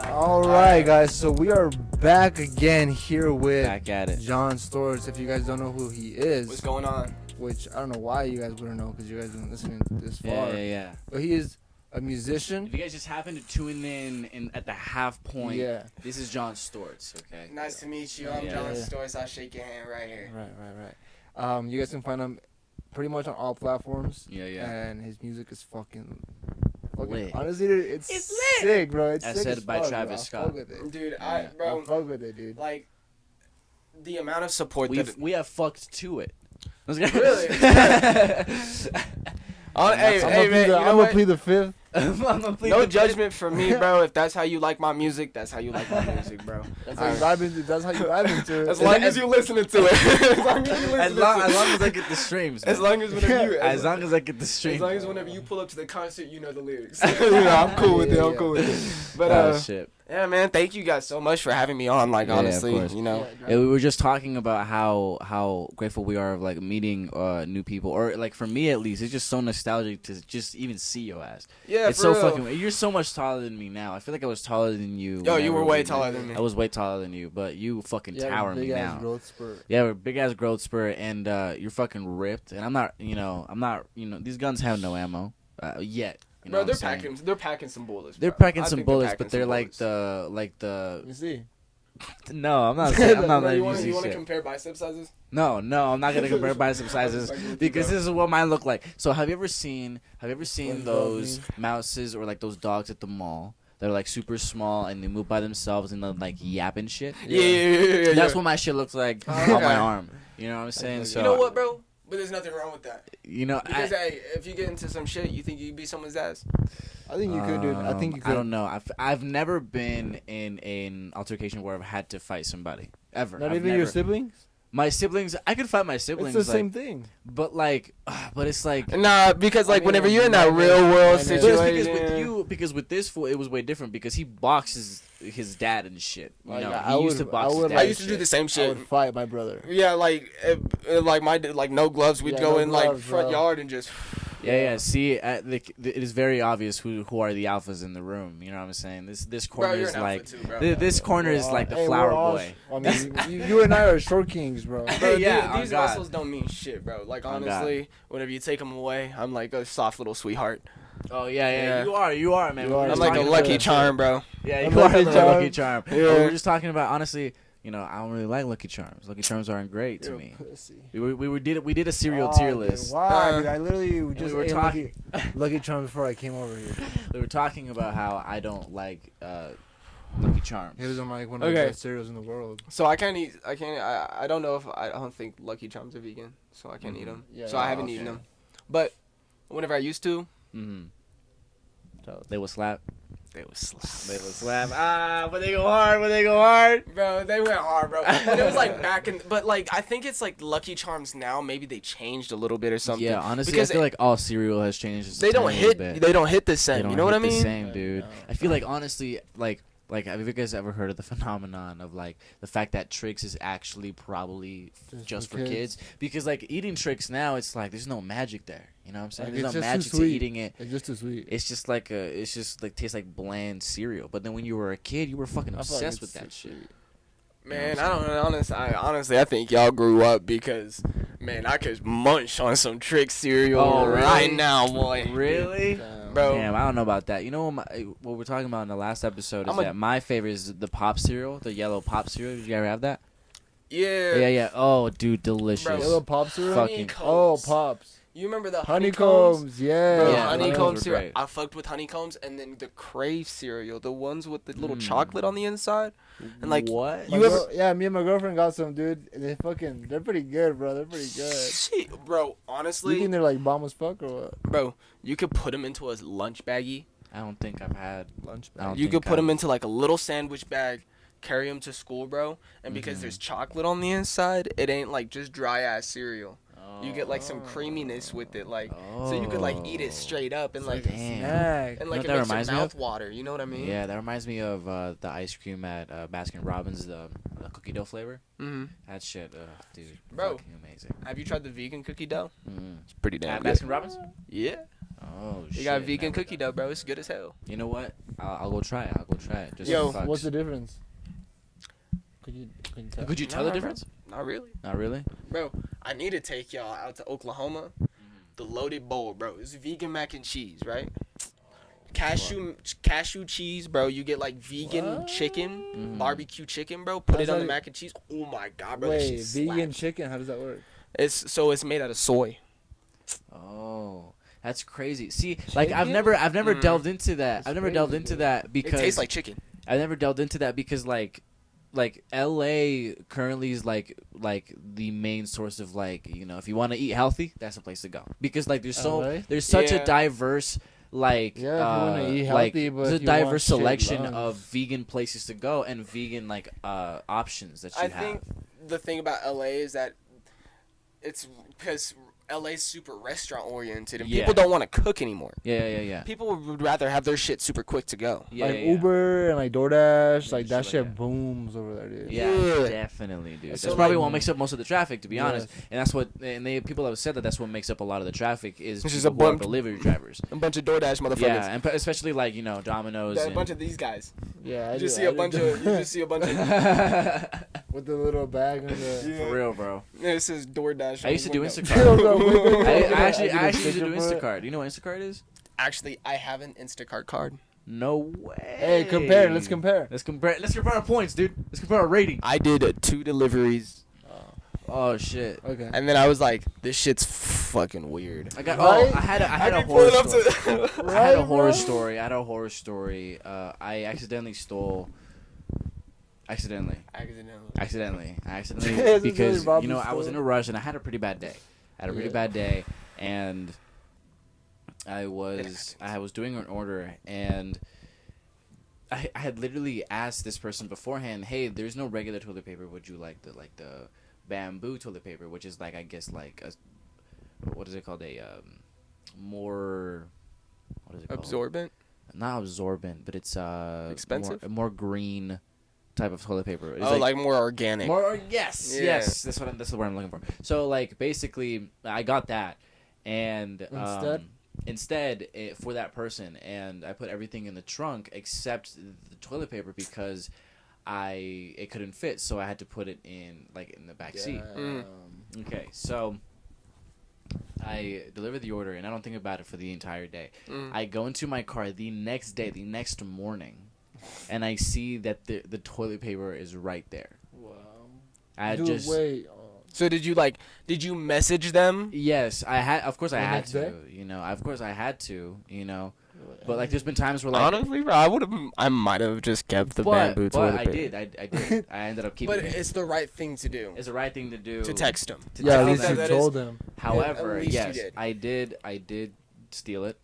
Alright, guys, so we are back again here with Back at it. Jon Storts. If you guys don't know who he is, What's going on? which I don't know why you guys wouldn't know because you guys been listening this far. Yeah. But he is a musician. If you guys just happen to tune in at the half point, Yeah. this is Jon Storts, okay? Nice to meet you. I'm Yeah. Jon Yeah. Storts. I'll shake your hand right here. Right. You guys can find him pretty much on all platforms. Yeah. And his music is fucking Lit. honestly, dude, it's sick, bro. It's As sick said as by fuck, Travis bro. I Scott. fuck with it. Dude, I fuck with it, dude. like the amount of support We have fucked to it. Really? Hey, man, you know I'm gonna what? plead the fifth. No judgment for me, bro. If that's how you like my music, that's how you like my music, bro. That's how you vibe into. That's how you vibe into it. As long as you listening to it. As long as you As listening long to as I get the streams. As long as whenever you, as long as I get the as streams. long as whenever you pull up to the concert, you know the lyrics. You know, I'm cool with it. I'm cool with it. But Oh shit. Yeah, man. Thank you guys so much for having me on. Like, Yeah, of honestly, course. you know. Yeah, we were just talking about how grateful we are of like meeting new people, or like for me at least, it's just so nostalgic to just even see your ass. Yeah, It's for so real. fucking. You're so much taller than me now. I feel like I was taller than you. Yo, you whenever were way we taller met. than me. I was way taller than you, but you fucking Yeah, tower me big ass now. growth spurt. Yeah, we're big ass growth spurt, and you're fucking ripped. And I'm not. These guns have no ammo yet. You know Bro, what I'm saying? they're packing some bullets. They're bro. packing I some think bullets, packing but they're some like bullets. the. You see. No, I'm not. Saying, I'm not No, letting you you see want to shit. compare bicep sizes? No, I'm not gonna compare bicep sizes Fucking with you, because bro. this is what mine look like. So have you ever seen SpongeBob those meme? mouses or like those dogs at the mall? They're like super small and they move by themselves and they're like yapping shit. Yeah. That's what my shit looks like Oh, on okay. my arm. You know what I'm saying? You So You know what, bro? But there's nothing wrong with that. You know, Because hey, if you get into some shit, you think you can beat someone's ass. I think you could, dude. I think you could. I don't know. I've never been in an altercation where I've had to fight somebody ever. Not I've even your never. siblings. My siblings. I could fight my siblings. It's the like, same thing. But like, but it's like. Nah, because like I mean, whenever you're in that mine real is- world mine is- But situation, it's because with this fool, it was way different because he boxes his dad and shit. You Like, know, I he used to would- box I his would dad. I like- used to do the shit. same I shit. would fight my brother. Yeah, like like no gloves. We'd Yeah, go no in like gloves, front bro. yard and just. Yeah. See, it is very obvious who are the alphas in the room. You know what I'm saying? This corner Bro, you're is an like alpha too, bro. this corner is like the Hey, flower we're all- boy. I mean, you and I are short kings, bro. Bro, Yeah, on these God. muscles don't mean shit, bro. Like On God. honestly, whenever you take them away, I'm like a soft little sweetheart. Oh yeah. Yeah. You are, man. You We were are. I'm just like a talking lucky about- charm, bro. Yeah, A you lucky are a little charm. lucky charm. Yeah. We were just talking about honestly. You know, I don't really like Lucky Charms. Lucky Charms aren't great to You're a me. pussy. We did a cereal Oh, tier dude, list. Why? Dude, I literally we just were ate talking- Lucky Charms before I came over here. We were talking about how I don't like Lucky Charms. It was like one of the Okay. best cereals in the world. So I can't eat. I don't know if I don't think Lucky Charms are vegan, so I can't eat them. Yeah, so I yeah, haven't okay. eaten them. But whenever I used to, Mm-hmm. They will slap. they was slap. They will slap. But they go hard. Bro, they went hard, bro. But it was like back in. But like I think it's like Lucky Charms now. Maybe they changed a little bit or something. Yeah, honestly, because I feel like all cereal has changed. Just a they don't tiny hit. bit. They don't hit the They same. don't You know what I hit the mean? same, dude. No. I feel like honestly, like have you guys ever heard of the phenomenon of like the fact that Trix is actually probably just for kids? Because like eating Trix now, it's like there's no magic there. You know what I'm saying? Like, There's it's no just too magic to sweet. eating it. It's just too sweet. It's just like tastes like bland cereal. But then when you were a kid, you were fucking I feel like obsessed it's with that too shit. sweet. Man, I don't know. Honestly, I think y'all grew up because, man, I could munch on some Trick cereal Oh, right really? now, boy. Really? Damn. Bro. Damn, I don't know about that. You know what we're talking about in the last episode is I'm a- that my favorite is the pop cereal, the yellow pop cereal. Did you ever have that? Yeah. Yeah. Oh, dude, delicious. Bro. Yellow pop cereal? Fucking- Oh, pops. You remember the Honeycombs, yeah. Bro, Yeah, honeycombs honeycombs were cereal. great. I fucked with honeycombs, and then the Crave cereal, the ones with the little Mm. chocolate on the inside. And like, what? You ever- Yeah, me and my girlfriend got some, dude. And they're pretty good, bro. They're pretty good. Shit, bro. You Honestly, think they're like bomb as fuck or what? bro, you could put them into a lunch baggie. I don't think I've had. Lunch I don't bag. You think could put them I've- into like a little sandwich bag, carry them to school, bro. And because Mhm. there's chocolate on the inside, it ain't like just dry ass cereal. You get like some creaminess with it, like so you could like eat it straight up and like Damn. Snack. and like You know it what makes that your reminds me mouth of? water. You know what I mean? Yeah, that reminds me of the ice cream at Baskin Robbins, the cookie dough flavor. hmm That shit, dude, Bro. fucking amazing. Have you tried the vegan cookie dough? Mm. It's pretty damn At good. Baskin Robbins? Yeah, Oh shit. they got vegan never cookie done. dough, bro. It's good as hell. You know what? I'll go try it. Just Yo, for fucks. What's the difference? Could you tell? Could you tell Nah, the bro. difference? Not really, Not really. bro. I need to take y'all out to Oklahoma. The Loaded Bowl, bro. It's vegan mac and cheese, right? Cashew cheese, bro. You get like vegan What? chicken, Mhm. barbecue chicken, bro. Put How's it on that- the mac and cheese. Oh my god, bro. that Wait, shit vegan slaps. chicken? How does that work? It's made out of soy. Oh, that's crazy. See, like I've Chicken? never Mm. delved into that. That's I've never delved crazy, into dude. that It because tastes like chicken. I never delved into that because like LA currently is like the main source of like, you know, if you want to eat healthy, that's the place to go because like LA? there's such Yeah. a diverse like Yeah, if you wanna eat like healthy, but there's a if you want diverse shit selection lunch. of vegan places to go and vegan like options that you I have. think the thing about LA is that it's because LA's super restaurant oriented, and Yeah. people don't want to cook anymore. Yeah. People would rather have their shit super quick to go. Yeah, like yeah. Uber and like DoorDash, Yeah, like that shit shit like that. booms over there, dude. Yeah, Yeah. definitely, dude. So, That's probably like- what makes up most of the traffic, to be honest. Yes. And that's what, and people have said that's what makes up a lot of the traffic is It's just people a who are bunch- delivery drivers. A bunch of DoorDash motherfuckers. Yeah, and especially like Domino's. A And bunch of these guys. Yeah, You just see a bunch of. with the little bag on the. For real, bro. This is DoorDash. I used to do window. Instacart. I actually I used to do Instacart. Do you know what Instacart is? Actually, I have an Instacart card. No way. Hey, compare. Let's compare. Let's compare our points, dude. Let's compare our rating. I did 2 deliveries, Oh shit. Okay. and then I was like, "This shit's fucking weird." I got. Right? Oh, I had a keep horror pulling up story. to- I had a Right, horror bro? story. I accidentally stole. Accidentally, It's because really I was Bob's in a rush and I had a pretty bad day. And I was doing an order, and I had literally asked this person beforehand, "Hey, there's no regular toilet paper. Would you like the bamboo toilet paper, which is like, I guess, like a, what is it called, a more, what is it called? Absorbent. Not absorbent, but it's Expensive? more green type of toilet paper. It's Like more organic. yes, Yeah. yes. That's the word I'm looking for. So like basically, I got that, and instead for that person, and I put everything in the trunk except the toilet paper because it couldn't fit, so I had to put it in the back seat. Okay, so I deliver the order, and I don't think about it for the entire day. I go into my car the next morning, and I see that the toilet paper is right there. Wow. Dude, Wait. So did you message them? Yes, I had. Of course, I The had next day? to. Of course, I had to. But like, there's been times where like, Honestly, bro, I might have just kept the bamboo but toilet I paper. did. I did. I ended up keeping But it. it's the right thing to do. It's the right thing to do. To text them. To Yeah, tell at least them. you that told them. However, at least you yes, did. I did steal it,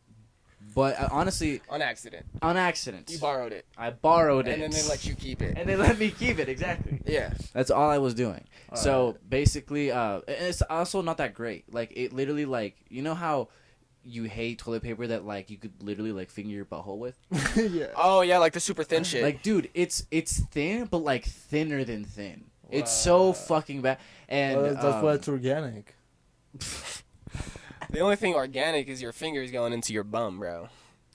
but honestly, On accident. on accident. You borrowed it. I borrowed it, And then they let you keep it. And they let me keep it, exactly. Yeah. That's all I was doing. So basically, and it's also not that great. Like, it literally, like, you know how you hate toilet paper that like you could literally like finger your butthole with? Yeah. Oh yeah, like the super thin shit. Like, dude, it's thin, but like thinner than thin. It's so fucking bad. And That's why it's organic. the only thing organic is your fingers going into your bum, bro.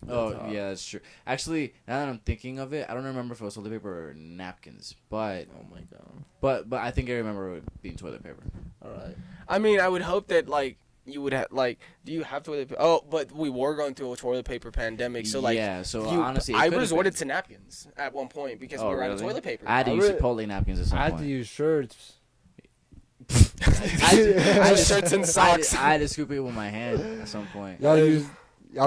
oh yeah, that's true. Actually, now that I'm thinking of it, I don't remember if it was toilet paper or napkins, but Oh my god. but I think I remember it being toilet paper. All right. I mean, I would hope that like you would have like. Do you have toilet paper? Oh, but we were going through a toilet paper pandemic, so like. yeah, so you- honestly, it I could've resorted been. to napkins at one point because Oh, we were out of really? toilet paper. I had to I use really- Chipotle napkins at some I had point. to use shirts. I had to- Shirts and socks. I had to scoop it with my hand at some point. Y'all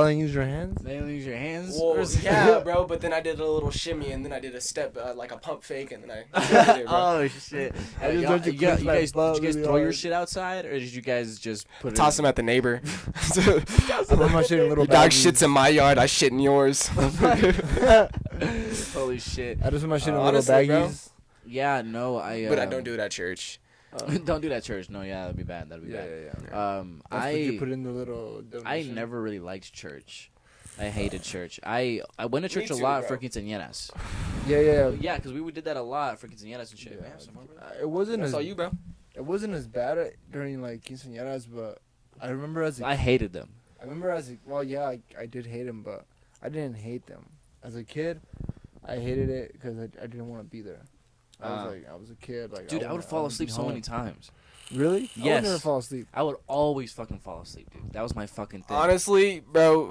didn't use your hands? They didn't use your hands. Well, Or is- yeah, bro. But then I did a little shimmy, and then I did a step like a pump fake, and then I did it, bro. Oh shit! I just Y'all- went to you clean guys, my butt did you guys really throw your hard. shit outside, or did you guys just put it? Toss them at the neighbor. I put my shit in little Your dog baggies. shits in my yard. I shit in yours. Holy shit! I just put my shit in little Honestly, bro. baggies. Yeah, no, I. But I don't do it at church. Don't do that, church. No, yeah, that'd be bad. That'd be bad. yeah. That's what you put I in the little. I donation. never really liked church. I hated church. I went to church a too, lot bro. for quinceañeras. Yeah. Yeah, because we did that a lot for quinceañeras and shit. Yeah. Man, some more, bro? It wasn't That's as all you, bro. It wasn't as bad during like quinceañeras, but I remember as a I hated them. well, yeah, I did hate them, but I didn't hate them as a kid. I hated it because I didn't want to be there. I was a kid, like Dude, I would wanna- fall wanna asleep be so home. many times. Really? I Yes. would never fall asleep. I would always fucking fall asleep, dude. That was my fucking thing. Honestly, bro,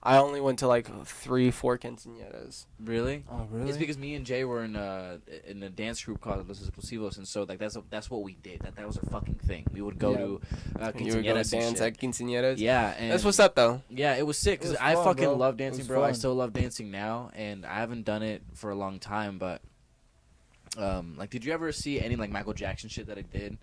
I only went to like 3-4 quinceañeras. Really? Oh, really? It's because me and Jay were in a dance group called Los Explosivos, and so like that's what we did. That was our fucking thing. We would go Yeah. to You would go quinceañeras and dance shit. at quinceañeras. Yeah, and That's what's up, though. Yeah, it was sick It was because I fun, fucking bro. love It dancing, was bro. I fun. still love dancing now, and I haven't done it for a long time. But like, did you ever see any like Michael Jackson shit that I did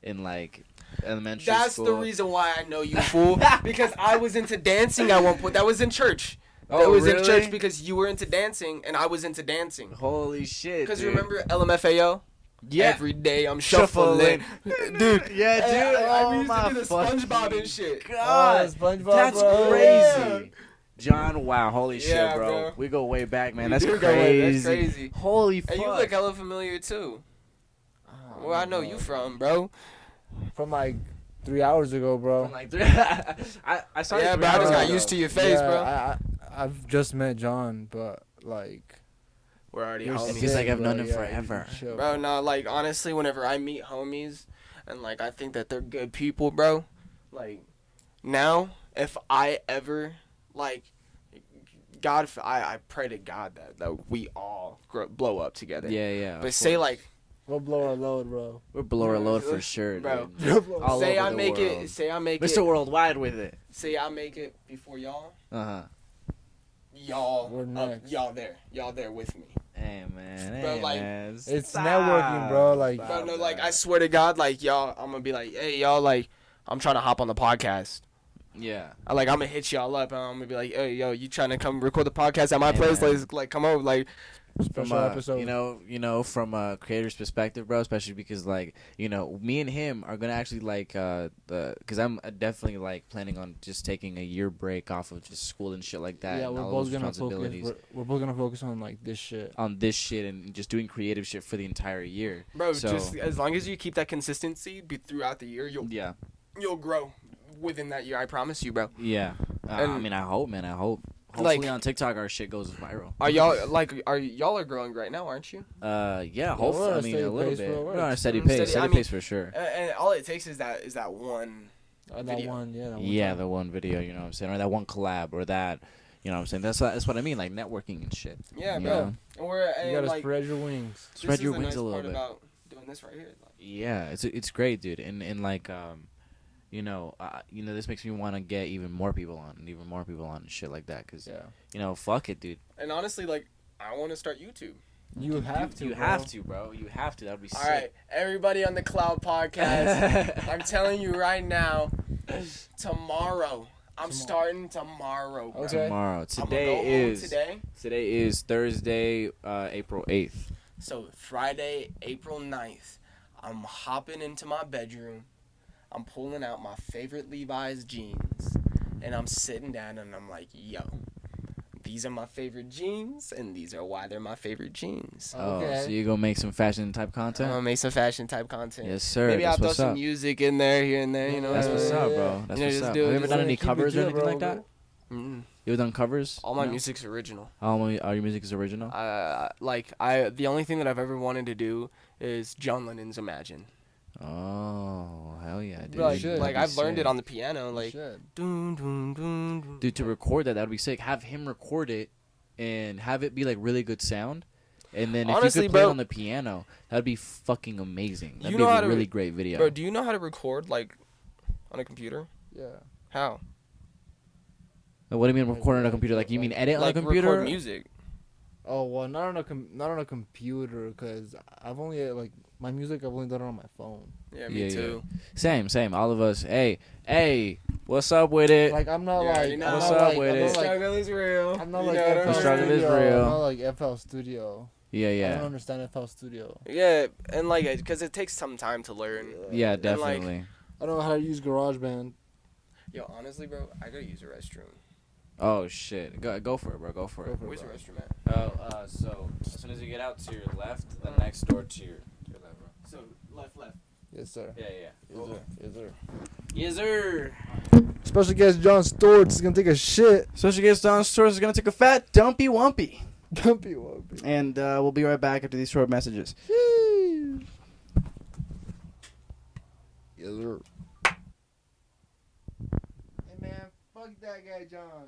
in like elementary That's school? the reason why I know you, fool. Because I was into dancing at one point. That was in church. Oh, that was in really? church because you were into dancing and I was into dancing. Holy shit! Because dude. you remember LMFAO? Yeah. Every day I'm shuffling. Dude. Yeah, dude. I Oh used my to do the SpongeBob and shit. God. SpongeBob, That's bro. crazy. John, wow, holy Yeah, shit, bro. bro. We go way back, man. We That's do crazy. go way- that's crazy. Holy fuck. And you look hella familiar too. Where I know you from, bro. From like 3 hours ago, bro. From like I started. Yeah, 3 but I just hours got ago. used to your face, Yeah, bro. I've just met John, but like, We're already you're homies. He's like, sick, I've known bro. him Yeah, forever. chill. Bro, no, like, honestly, whenever I meet homies and, like, I think that they're good people, bro, like, now, if I ever, like, God, I pray to God that we all blow up together. Yeah, yeah. But of say, course. like, We'll blow our load, bro. We're below our load for sure, Bro. dude. All say over I the make world. it, say I make Mr. it, Worldwide with it. say I make it before y'all, Uh-huh. y'all, We're next. y'all there with me. Hey, man. Bro, Hey, like, man. It's Stop. networking, bro, like- Stop Bro, no, like, that. I swear to God, like, y'all, I'm gonna be like, hey, y'all, like, I'm trying to hop on the podcast. Yeah. I'm gonna hit y'all up and I'm gonna be like, hey, yo, you trying to come record the podcast at my Hey, place? man. Like, come over, like, From Special episode. you know, from a creator's perspective, bro, especially because like, you know, me and him are gonna actually like because I'm definitely like planning on just taking a year break off of just school and shit like that. Yeah, and we're all both those gonna focus. responsibilities We're both gonna focus on like this shit. on this shit and just doing creative shit for the entire year. bro, So- just as long as you keep that consistency throughout the year, Yeah, you'll grow within that year. I promise you, bro. yeah. I And- mean, I hope, man. I hope. Hopefully Like- on TikTok our shit goes viral. Are y'all are growing right now, aren't you? Yeah, we're hopefully. on a I mean, steady a little pace, bit. bro. We're on a steady Steady. pace. I Steady mean- pace for sure. And all it takes is that one. That Video. one, yeah. That one Yeah, time. the one video, you know what I'm saying, or that one collab, or that, you know what I'm saying. That's what I mean, like networking and shit. Yeah, You bro. know? And we're You and gotta like spread your wings. this Spread is your the wings nice a little part bit. about doing this right here. Like, Yeah, it's great, dude, and like you know, this makes me want to get even more people on and shit like that, cause Yeah. you know, fuck it, dude. and honestly, like, I want to start YouTube. You have to. You bro. have to, bro. You have to. That'd be sick. All right, everybody on the Cloud Podcast. I'm telling you right now, tomorrow. I'm starting tomorrow. Bro. Okay. Tomorrow. I'm gonna Today go home is today. Thursday, April 8th. So Friday, April 9th, I'm hopping into my bedroom. I'm pulling out my favorite Levi's jeans, and I'm sitting down and I'm like, yo, these are my favorite jeans, and these are why they're my favorite jeans. Okay. Oh, so you gonna make some fashion type I'm content? gonna make some fashion type content. Yes, sir. Maybe I'll That's throw what's some up. music in there, here and there. You know. That's what's Yeah, up, yeah. bro. That's You know, what's just up. do it, Have you ever just done do any Keep it covers or chill, anything bro. like that? Mm. You ever done covers? All my No? music's original. All your music is original. The only thing that I've ever wanted to do is John Lennon's Imagine. Oh, hell yeah, dude. Like, should. like That'd I've be learned sick. it on the piano. Like, Shit. dun, dun, dun, dun. Dude, to record that'd be sick. Have him record it and have it be like really good sound. And then if Honestly, you could play bro- it on the piano, that'd be fucking amazing. That'd You be know how a to really re- great video. Bro, do you know how to record like on a computer? Yeah. How? What do you mean record on a computer? Like you mean edit on a Like computer? record music. Oh well, not on a computer, cause I've only like my music. I've only done it on my phone. Yeah, me Yeah, too. Same. All of us. Hey, what's up with it? Like I'm not Yeah, like you know. I'm What's not up like, with I'm it? not The like struggle is real. I'm not You like know what FL I'm struggle is Studio. real. I'm not like FL Studio. Yeah, I don't yeah, understand FL Studio. Yeah, and like, because it takes some time to learn. yeah, like- definitely. I don't know how to use GarageBand. Yo, honestly, bro, I gotta use a restroom. Oh shit, go for it, bro. Go for it. Where's the restroom at? Oh, so as soon as you get out to your left, the next door to your left, bro. So left. Yes sir. Yeah. Yes sir. Yes sir. Yes, sir. Special guest Jon Storts is gonna take a shit. Special guest Jon Storts is gonna take a fat dumpy wumpy, Dumpy wumpy. and we'll be right back after these short messages. Yes sir. Hey man, fuck that guy John.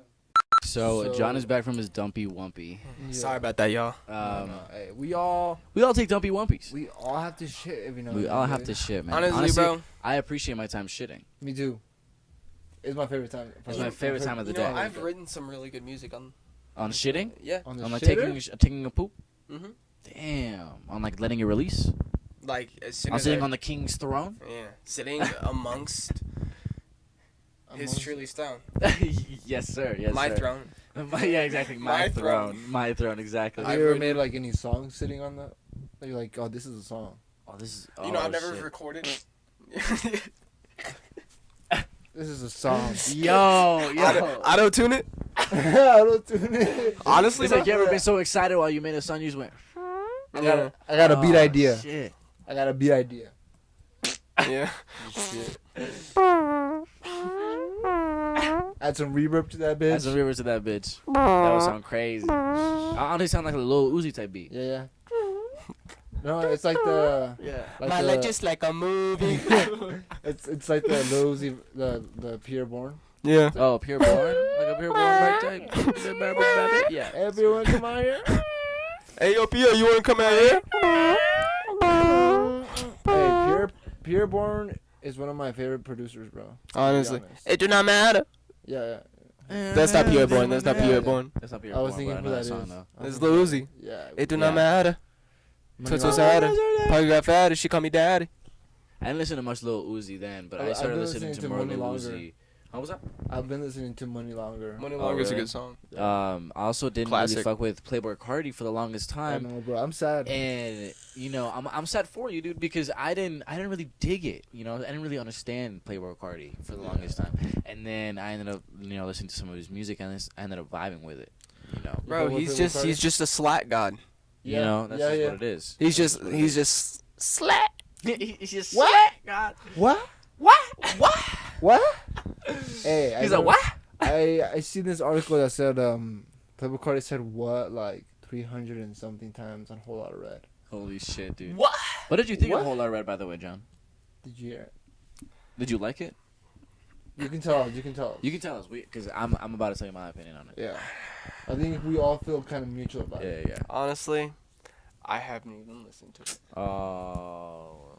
So John is back from his dumpy wumpy. Sorry about that, y'all. Hey, we all take dumpy wumpies. we all have to shit every now and We then, all have dude. to shit, man. Honestly, bro. I appreciate my time shitting. Me too. It's my favorite time. It's my favorite time of the You know, day. I've written some really good music on. On shitting? Yeah. On the On like shitter? taking a poop? Mhm. Damn. On like letting it release? Like as soon On as sitting I- on the king's throne? Yeah, sitting amongst his truly stone. Yes, sir. Yes, My sir. throne. Yeah, exactly. My My throne. throne. My throne, exactly. Have you ever made like any songs sitting on that? That you're like, oh, this is a song. Oh, this is. You know, oh, I've never shit. recorded. This is a song. Yo. Auto tune it. Auto-tune it. Honestly, It's bro. like you ever been so excited while you made a song, you just went. I got a beat idea. Shit. I got a beat idea. Yeah. Shit. Add some reverb to that bitch. Add some rivers to that bitch. That would sound crazy. I honestly sound like a little Uzi type beat. Yeah. No, it's like the Yeah. like My the, life just like a movie. it's like the Lil Uzi, the Pierre Bourne. Yeah. Oh, pure born? Like a pure born type? Yeah. Everyone come out here. Hey, yo, Pia, you wanna come out here? Hey, Pierre Bourne is one of my favorite producers, bro. Honestly, honest. it do not matter. Yeah. That's not Pia Born. That's not Pia Born. That's not pure I was born, thinking but I who know that song is. though. It's Lil Uzi. Yeah. It do Yeah. not matter. Money Toto's Laundry. had Probably got fatter. She call me daddy. I didn't listen to much Lil Uzi then, but I I've started been listening to listening to more Money Lil Longer. Uzi. What was that? I've been listening to Money Longer. Money Oh, Longer's really? a good song. I also didn't really Classic. fuck with Playboy Cardi for the longest I time. know, bro. I'm sad. And you know, I'm sad for you, dude, because I didn't really dig it. You know, I didn't really understand Playboy Cardi for the longest time. And then I ended up, listening to some of his music, and I ended up vibing with it. You know, Bro, fuck with he's Playboy just a slack god. you know, that's just what it is. He's just slack. He's just What? God. What? What? What? Hey, He's like, what? I seen this article that said Playboy Cardi said what like 300 and something times on Whole Lotta Red. Holy shit, dude. What? What did you think What? of Whole Lotta Red, by the way, John? Did you hear it? Did you like it? You can tell. You can tell. You can tell us, because I'm about to tell you my opinion on it. Yeah. I think we all feel kind of mutual about it. Yeah. Honestly, I haven't even listened to it. Oh.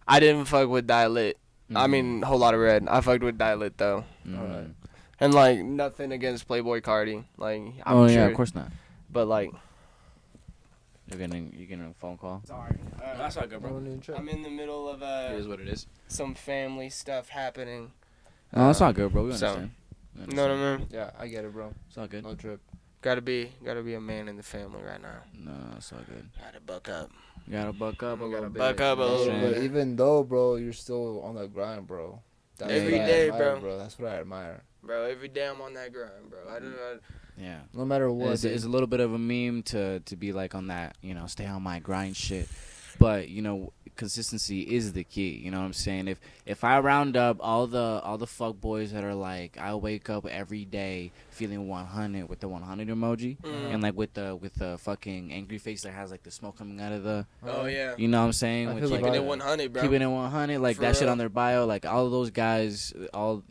I didn't fuck with Dial-It. I Mhm. mean, Whole Lotta Red. I fucked with Dial-It though. Mhm. Alright. And like nothing against Playboy Cardi. Like I'm Oh sure, yeah, of course not. But like You're getting a phone call. sorry. That's not good, No need to check. I'm in the middle of It is what it is. some family stuff happening. No, that's not good, bro. We So, understand. You know what I mean? Yeah, I get it, bro. It's all good. No trip. Gotta be a man in the family right now. No, it's all good. Gotta buck up. You gotta buck up a little bit. buck up a you know what I'm little saying? But even though, bro, you're still on the grind, bro. That's Every what I day, admire, bro. That's what I admire. Bro, every day I'm on that grind, bro. I don't know. Yeah. No matter what. It's a little bit of a meme to be like on that, stay on my grind shit. But, consistency is the key. You know what I'm saying? If I round up all the fuck boys that are like, I wake up every day feeling 100 with the 100 emoji and like with the fucking angry face that has like the smoke coming out of the, Oh yeah. you know what I'm saying? I With, feel like, the Keeping vibe. it 100, bro. keeping it 100, like For that shit real. on their bio, like all of those guys, all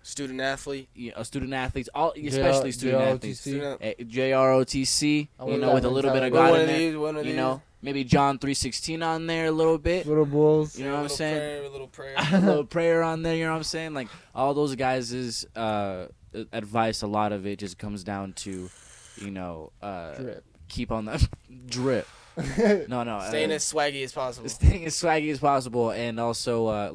Student athlete. student athletes, all especially student athletes. Student. JROTC, I want with that a little bit of mentality. God in there. One of You these. know, maybe John 3:16 on there a little bit. Little bulls. You know what I'm Little saying? Prayer, a little prayer. A little prayer on there. You know what I'm saying? Like all those guys' advice. A lot of it just comes down to, Drip. keep on the drip. No. Staying as swaggy as possible. Staying as swaggy as possible, and also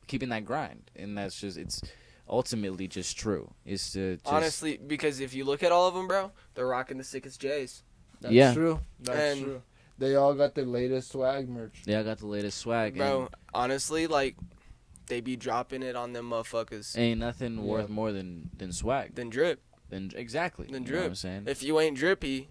keeping that grind. And that's just it's ultimately just true. It's to just, Honestly, because if you look at all of them, bro, they're rocking the sickest J's. That's Yeah. true. That's And- true. They all got the latest swag merch. Yeah, I got the latest swag, Bro, honestly, like, they be dropping it on them motherfuckers. and ain't nothing Yeah. worth more than swag. Then drip. Then exactly. Then You know what drip. I'm saying? If you ain't drippy,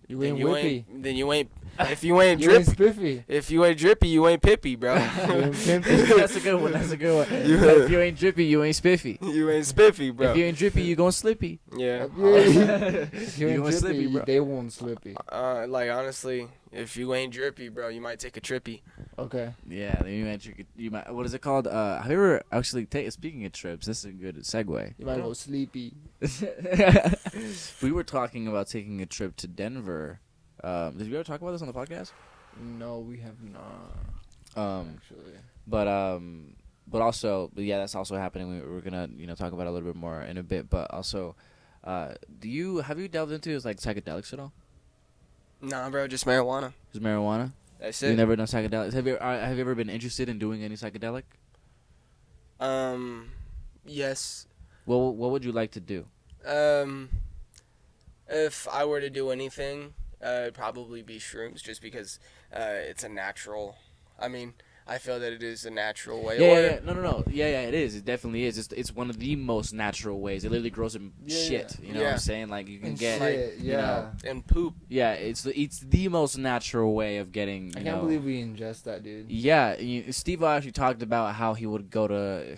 You then ain't you whippy. ain't. Then you ain't. If you ain't You ain't drippy, spiffy. if you ain't drippy, you ain't pippy, bro. You ain't pimpy. That's a good one. That's a good one. Yeah. If you ain't drippy, you ain't spiffy. You ain't spiffy, bro. If you ain't drippy, you gon' slippy. Yeah. If you You ain't going drippy, slippy, bro. they won't slippy. Like honestly, if you ain't drippy, bro, you might take a trippy. Okay. Yeah, then you might. What is it called? Have you ever actually speaking of trips? This is a good segue. You might go sleepy. We were talking about taking a trip to Denver. Did we ever talk about this on the podcast? No, we have not. Actually. But yeah, that's also happening. We're gonna talk about it a little bit more in a bit. But also, have you delved into like psychedelics at all? Nah, bro, just marijuana. Just marijuana? That's You it. never done psychedelics? Have you ever been interested in doing any psychedelic? Yes. What would you like to do? If I were to do anything, it'd probably be shrooms, just because it's a natural. I mean, I feel that it is a natural way. Yeah. No. Yeah, it is. It definitely is. It's one of the most natural ways. It literally grows in shit. You know what I'm saying? Like you can And get, shit, you know, and poop. yeah. It's the most natural way of getting. I You can't know, believe we ingest that, dude. Yeah, Steve actually talked about how he would go to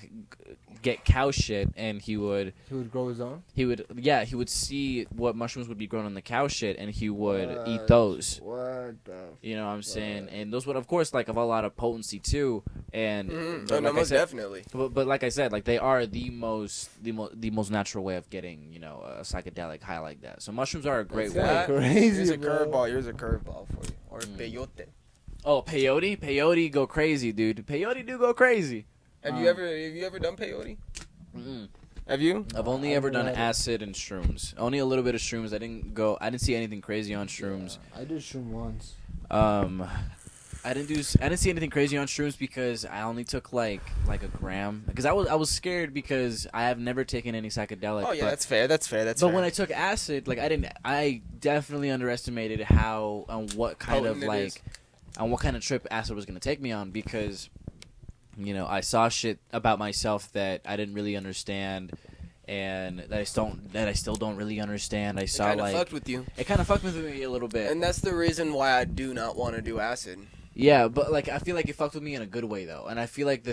get cow shit, and he would grow his own. he would see what mushrooms would be grown on the cow shit, and he would eat What? those. What the? You know what I'm saying? And those would, of course, like have a lot of potency too. And but like I most said, definitely. But like I said, like they are the most natural way of getting, you know, a psychedelic high like that. So mushrooms are a great way. That's crazy, Here's a bro. curveball. Here's a curveball for you. Or peyote. Oh, peyote go crazy, dude. Peyote do go crazy. Have you ever done peyote? Mm-mm. Have you? I've only ever done acid and shrooms. Only a little bit of shrooms. I didn't see anything crazy on shrooms. Yeah, I did shroom once. I didn't see anything crazy on shrooms because I only took like a gram, because I was scared because I have never taken any psychedelic. Oh yeah, but, that's fair. but when I took acid, like I definitely underestimated how and what kind Potent of it is. on what kind of trip acid was gonna take me on, because you know I saw shit about myself that I didn't really understand, and that I still don't really understand. I saw kind of like fucked with you, it kind of fucked with me a little bit. and that's the reason why I do not want to do acid. Yeah, but like I feel like it fucked with me in a good way though, and I feel like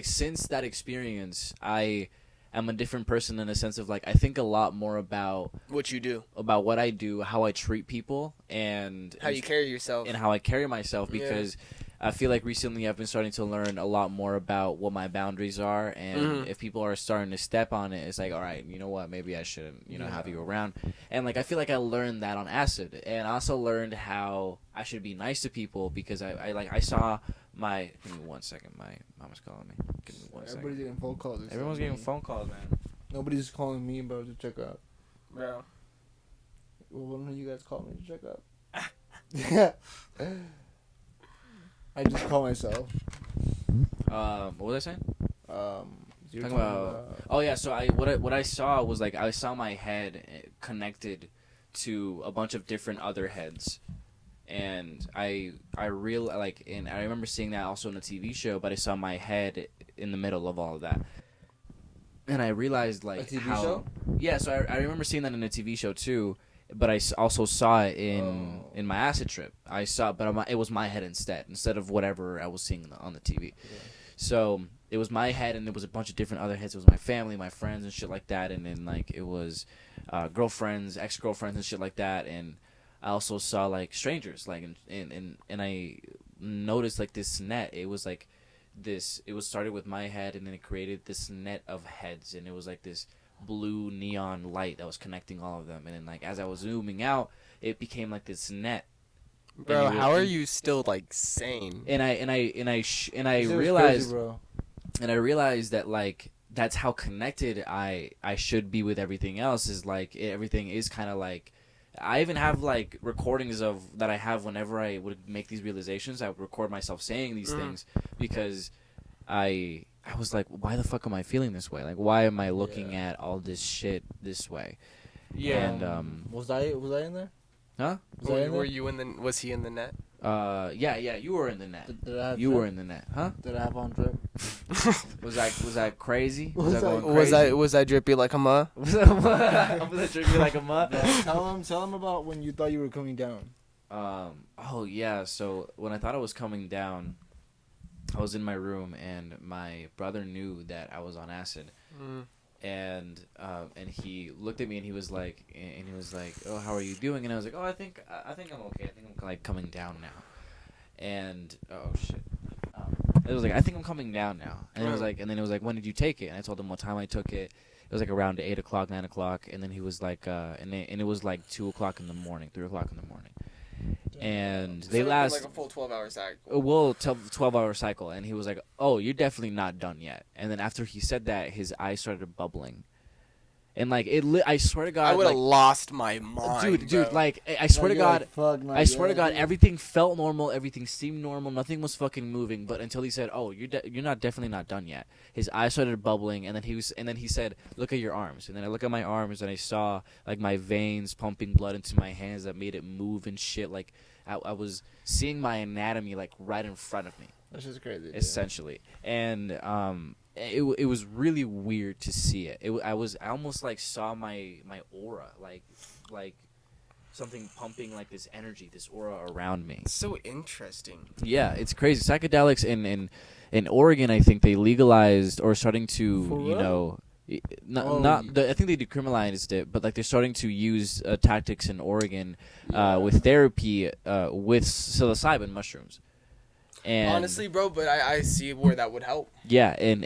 since that experience, I am a different person in a sense of like I think a lot more about What you do, about what I do, how I treat people, and how you carry yourself, and how I carry myself, Yeah. because I feel like recently I've been starting to learn a lot more about what my boundaries are, and if people are starting to step on it, it's like, all right, you know what, maybe I shouldn't, have you around. And like I feel like I learned that on acid, and I also learned how I should be nice to people, because I saw my. Give me 1 second, my mama's calling me. Give me 1 second. Everybody's getting phone calls. Everyone's getting phone calls, man. Nobody's calling me, bro, to check up. bro. Well, one of you guys call me to check up. Yeah. I just call myself. What was I saying? You're Talking about. Oh yeah, so what I saw was like I saw my head connected to a bunch of different other heads, and I remember seeing that also in a TV show, but I saw my head in the middle of all of that, and I realized like A TV how show? Yeah, so I remember seeing that in a TV show too, but I also saw it in my acid trip. I saw, but it was my head instead of whatever I was seeing on the TV. Yeah. So it was my head, and there was a bunch of different other heads. It was my family, my friends, and shit like that. And then like it was girlfriends, ex-girlfriends, and shit like that. And I also saw like strangers, like and I noticed like this net. It was like this. It was started with my head, and then it created this net of heads, and it was like this blue neon light that was connecting all of them. And then like as I was zooming out, it became like this net. Bro, how are you still like sane? And I This shit was realized crazy, bro. and I realized that like that's how connected I should be with everything else. Is like everything is kind of like I even have like recordings of that I have whenever I would make these realizations. I would record myself saying these things, because I was like, why the fuck am I feeling this way? Like, why am I looking at all this shit this way? Yeah. And Was I in there? huh? Was I in there? Were you in the? Was he in the net? Yeah, you were in the net. Did I have You drip? were in the net, huh? Did I have on drip? Was that crazy? Was that I- going crazy? Was I drippy like a ma? Was that trippy like a mutt? Tell him about when you thought you were coming down. Oh yeah. So when I thought I was coming down, I was in my room, and my brother knew that I was on acid, and he looked at me, and he was like, oh, how are you doing? And I was like, oh, I think I'm okay. I think I'm like coming down now. And oh shit. It was like, I think I'm coming down now. And it was like, and then it was like, when did you take it? And I told him what time I took it. It was like around 8 o'clock, 9 o'clock. And then he was like, and it was like 2 o'clock in the morning, 3 o'clock in the morning. And they last like a full 12-hour cycle. well 12-hour cycle. And he was like, oh, you're definitely not done yet. And then after he said that, his eyes started bubbling. And like I swear to God, I would have like, lost my mind, dude, bro. like I swear to Like, you're God, like, fuck, not I swear to yet, God, dude. everything felt normal, everything seemed normal, nothing was fucking moving. But until he said, "Oh, you're not definitely not done yet." His eyes started bubbling, and then he said, "Look at your arms." And then I look at my arms, and I saw like my veins pumping blood into my hands that made it move and shit. Like I was seeing my anatomy like right in front of me, That's just crazy. Dude. essentially. And it was really weird to see it. I almost like saw my aura, like something pumping like this energy, this aura around me. So interesting. Yeah, it's crazy. Psychedelics in Oregon, I think they legalized or starting to, For you real? know, Oh, I think they decriminalized it, but like they're starting to use tactics in Oregon Yeah. with therapy with psilocybin mushrooms. And Honestly, bro, but I see where that would help. yeah, and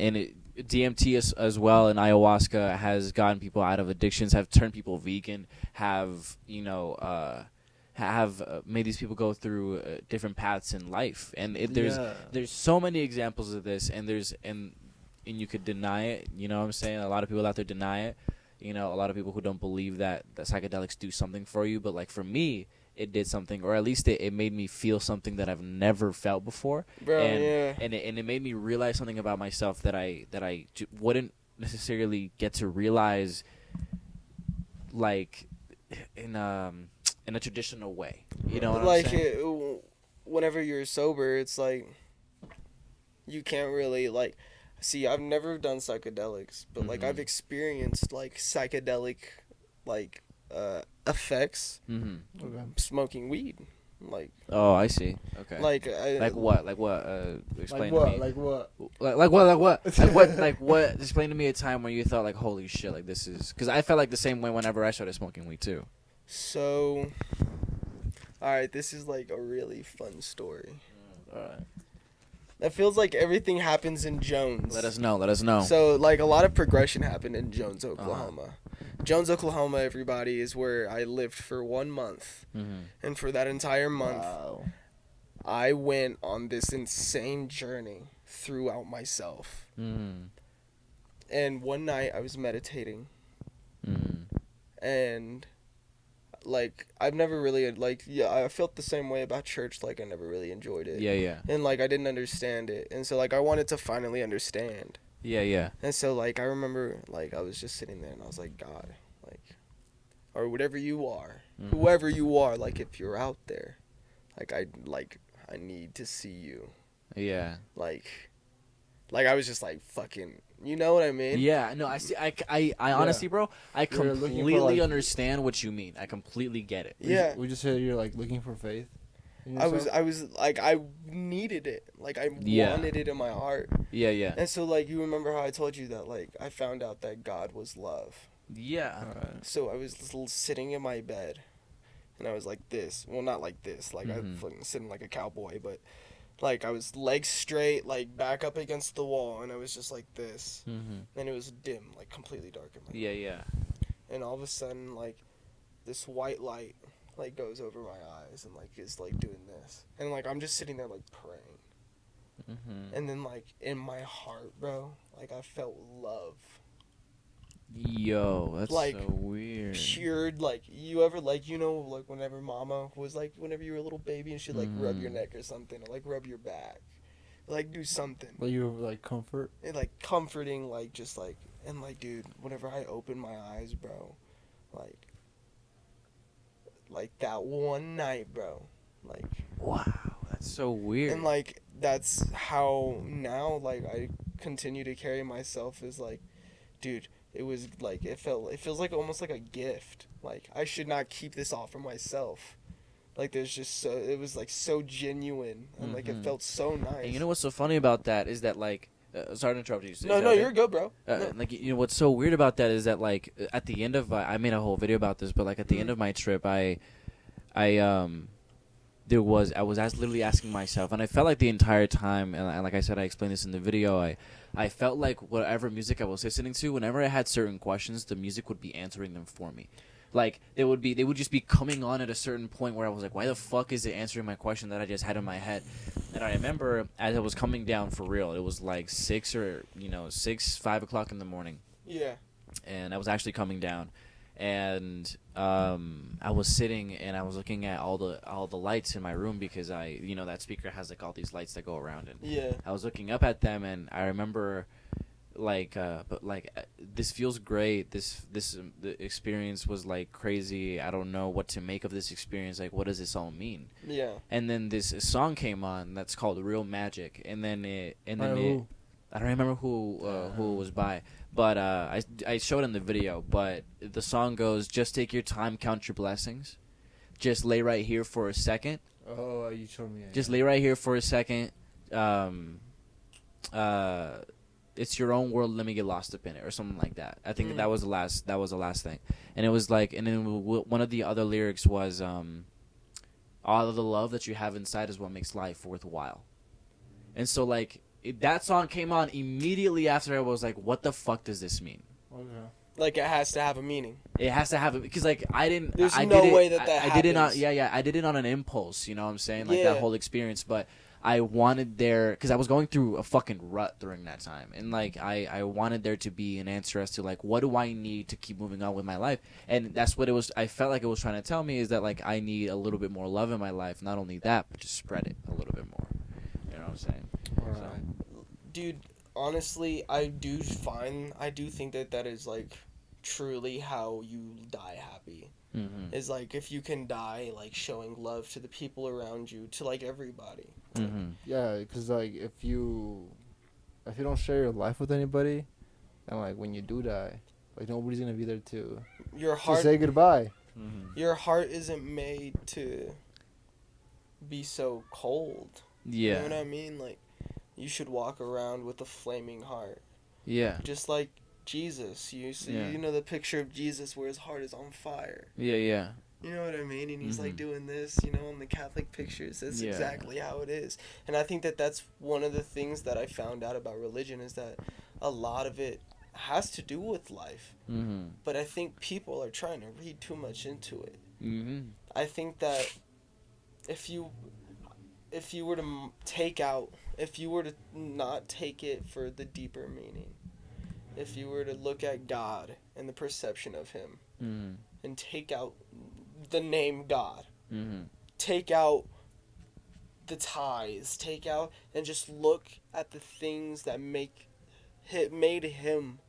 DMT as well, and ayahuasca has gotten people out of addictions, have turned people vegan, have made these people go through different paths in life, and there's so many examples of this, and you could deny it. You know what I'm saying? A lot of people out there deny it. You know, a lot of people who don't believe that psychedelics do something for you, but like for me, it did something, or at least it made me feel something that I've never felt before, Bro, and yeah. and it made me realize something about myself that I wouldn't necessarily get to realize, like in a traditional way. You know what Like I'm saying? whenever you're sober, it's like you can't really like. See, I've never done psychedelics, but like I've experienced like psychedelic, like effects Mm-hmm. Okay. smoking weed, like Oh, I see. Okay. like what? Explain Like what? to me. Like what? Like what? Like what? Explain to me a time where you thought like, holy shit, like this is, because I felt like the same way whenever I started smoking weed too. So, all right, this is like a really fun story. All right. It feels like everything happens in Jones. Let us know. So, like, a lot of progression happened in Jones, Oklahoma. Jones, Oklahoma, everybody, is where I lived for 1 month. Mm-hmm. And for that entire month, Wow. I went on this insane journey throughout myself. Mm-hmm. And one night, I was meditating. Mm-hmm. And, like, I've never really, like, yeah, I felt the same way about church. Like, I never really enjoyed it. Yeah. And, like, I didn't understand it. And so, like, I wanted to finally understand. Yeah. And so, like, I remember, like, I was just sitting there and I was like, God, like, or whatever you are, whoever you are, like, if you're out there, I need to see you. Yeah. Like I was just like, fucking, you know what I mean? Yeah, no, I see. I honestly, bro, I You're looking for, completely like- understand what you mean. I completely get it. Yeah. We just said you're like looking for faith. in I yourself? was like, I needed it. Like, I Yeah. wanted it in my heart. Yeah. And so, like, you remember how I told you that, like, I found out that God was love. Yeah. Alright. So I was sitting in my bed, and I was like this. Well, not like this. Like, I'm fucking sitting like a cowboy, but, like, I was legs straight, like, back up against the wall, and I was just like this. Mm-hmm. And it was dim, like, completely dark in my Yeah. And all of a sudden, like, this white light, like, goes over my eyes and, like, is, like, doing this. And, like, I'm just sitting there, like, praying. Mm-hmm. And then, like, in my heart, bro, like, I felt love. Yo, that's Like, so weird. Pure, like, you ever, like, you know, like, whenever mama was, like, whenever you were a little baby and she'd, like, rub your neck or something, or, like, rub your back. Like, do something. Like you were like comfort. And, like, comforting, like, just, like, and, like, dude, whenever I open my eyes, bro, like, that one night, bro, like, Wow, that's so weird. and, like, that's how now, like, I continue to carry myself as, like, dude, it was, like, it feels like almost like a gift. Like, I should not keep this all for myself. Like, there's just it was, like, so genuine, and, like, it felt so nice. And you know what's so funny about that is that, like, sorry to interrupt you. No, you're good, bro. No. Like, you know, what's so weird about that is that, like, at the end of, I made a whole video about this, but, like, at the end of my trip, I was literally asking myself, and I felt like the entire time, and like I said, I explained this in the video, I felt like whatever music I was listening to, whenever I had certain questions, the music would be answering them for me. Like, they would just be coming on at a certain point where I was like, why the fuck is it answering my question that I just had in my head? And I remember as I was coming down for real, it was like 5 o'clock in the morning. Yeah. and I was actually coming down, and I was sitting and I was looking at all the lights in my room because that speaker has like all these lights that go around, and Yeah. I was looking up at them, and I remember this feels great. The experience was like crazy. I don't know what to make of this experience. Like, what does this all mean? Yeah. And then this song came on that's called "Real Magic," and then Who? I don't remember who it was by, but I showed in the video. But the song goes, "Just take your time, count your blessings. Just lay right here for a second. Oh, you showed me. Just lay right here for a second. It's your own world. Let me get lost up in it," or something like that. I think that was the last. That was the last thing, and it was like, and then one of the other lyrics was, "All of the love that you have inside is what makes life worthwhile." And so like that song came on immediately after. I was like, "What the fuck does this mean?" Okay. Like it has to have a meaning. It has to have it because like I didn't. There's I no did it, way that I did it on. happens. Yeah. I did it on an impulse. You know what I'm saying? Like Yeah. that whole experience, but. I wanted there because I was going through a fucking rut during that time, and like I wanted there to be an answer as to like what do I need to keep moving on with my life, and that's what it was. I felt like it was trying to tell me is that like I need a little bit more love in my life. Not only that, but just spread it a little bit more. You know what I'm saying? Alright. Dude, honestly, I do think that is like truly how you die happy. Mm-hmm. Is like if you can die like showing love to the people around you, to like everybody. Mm-hmm. Yeah, because like if you don't share your life with anybody, and like when you do die, like nobody's gonna be there Your to heart say goodbye. Mm-hmm. your heart isn't made to be so cold. Yeah. You know what I mean? Like you should walk around with a flaming heart. Yeah. Just like Jesus. You see, Yeah. you know the picture of Jesus where his heart is on fire. Yeah. Yeah. You know what I mean? And he's like Mhm. doing this, you know, in the Catholic pictures. That's Yeah. exactly how it is. And I think that that's one of the things that I found out about religion is that a lot of it has to do with life. Mm-hmm. But I think people are trying to read too much into it. Mm-hmm. I think that if you were to if you were to not take it for the deeper meaning, if you were to look at God and the perception of him Mm-hmm. and take out the name God, Mm-hmm. take out the ties, take out and just look at the things that made him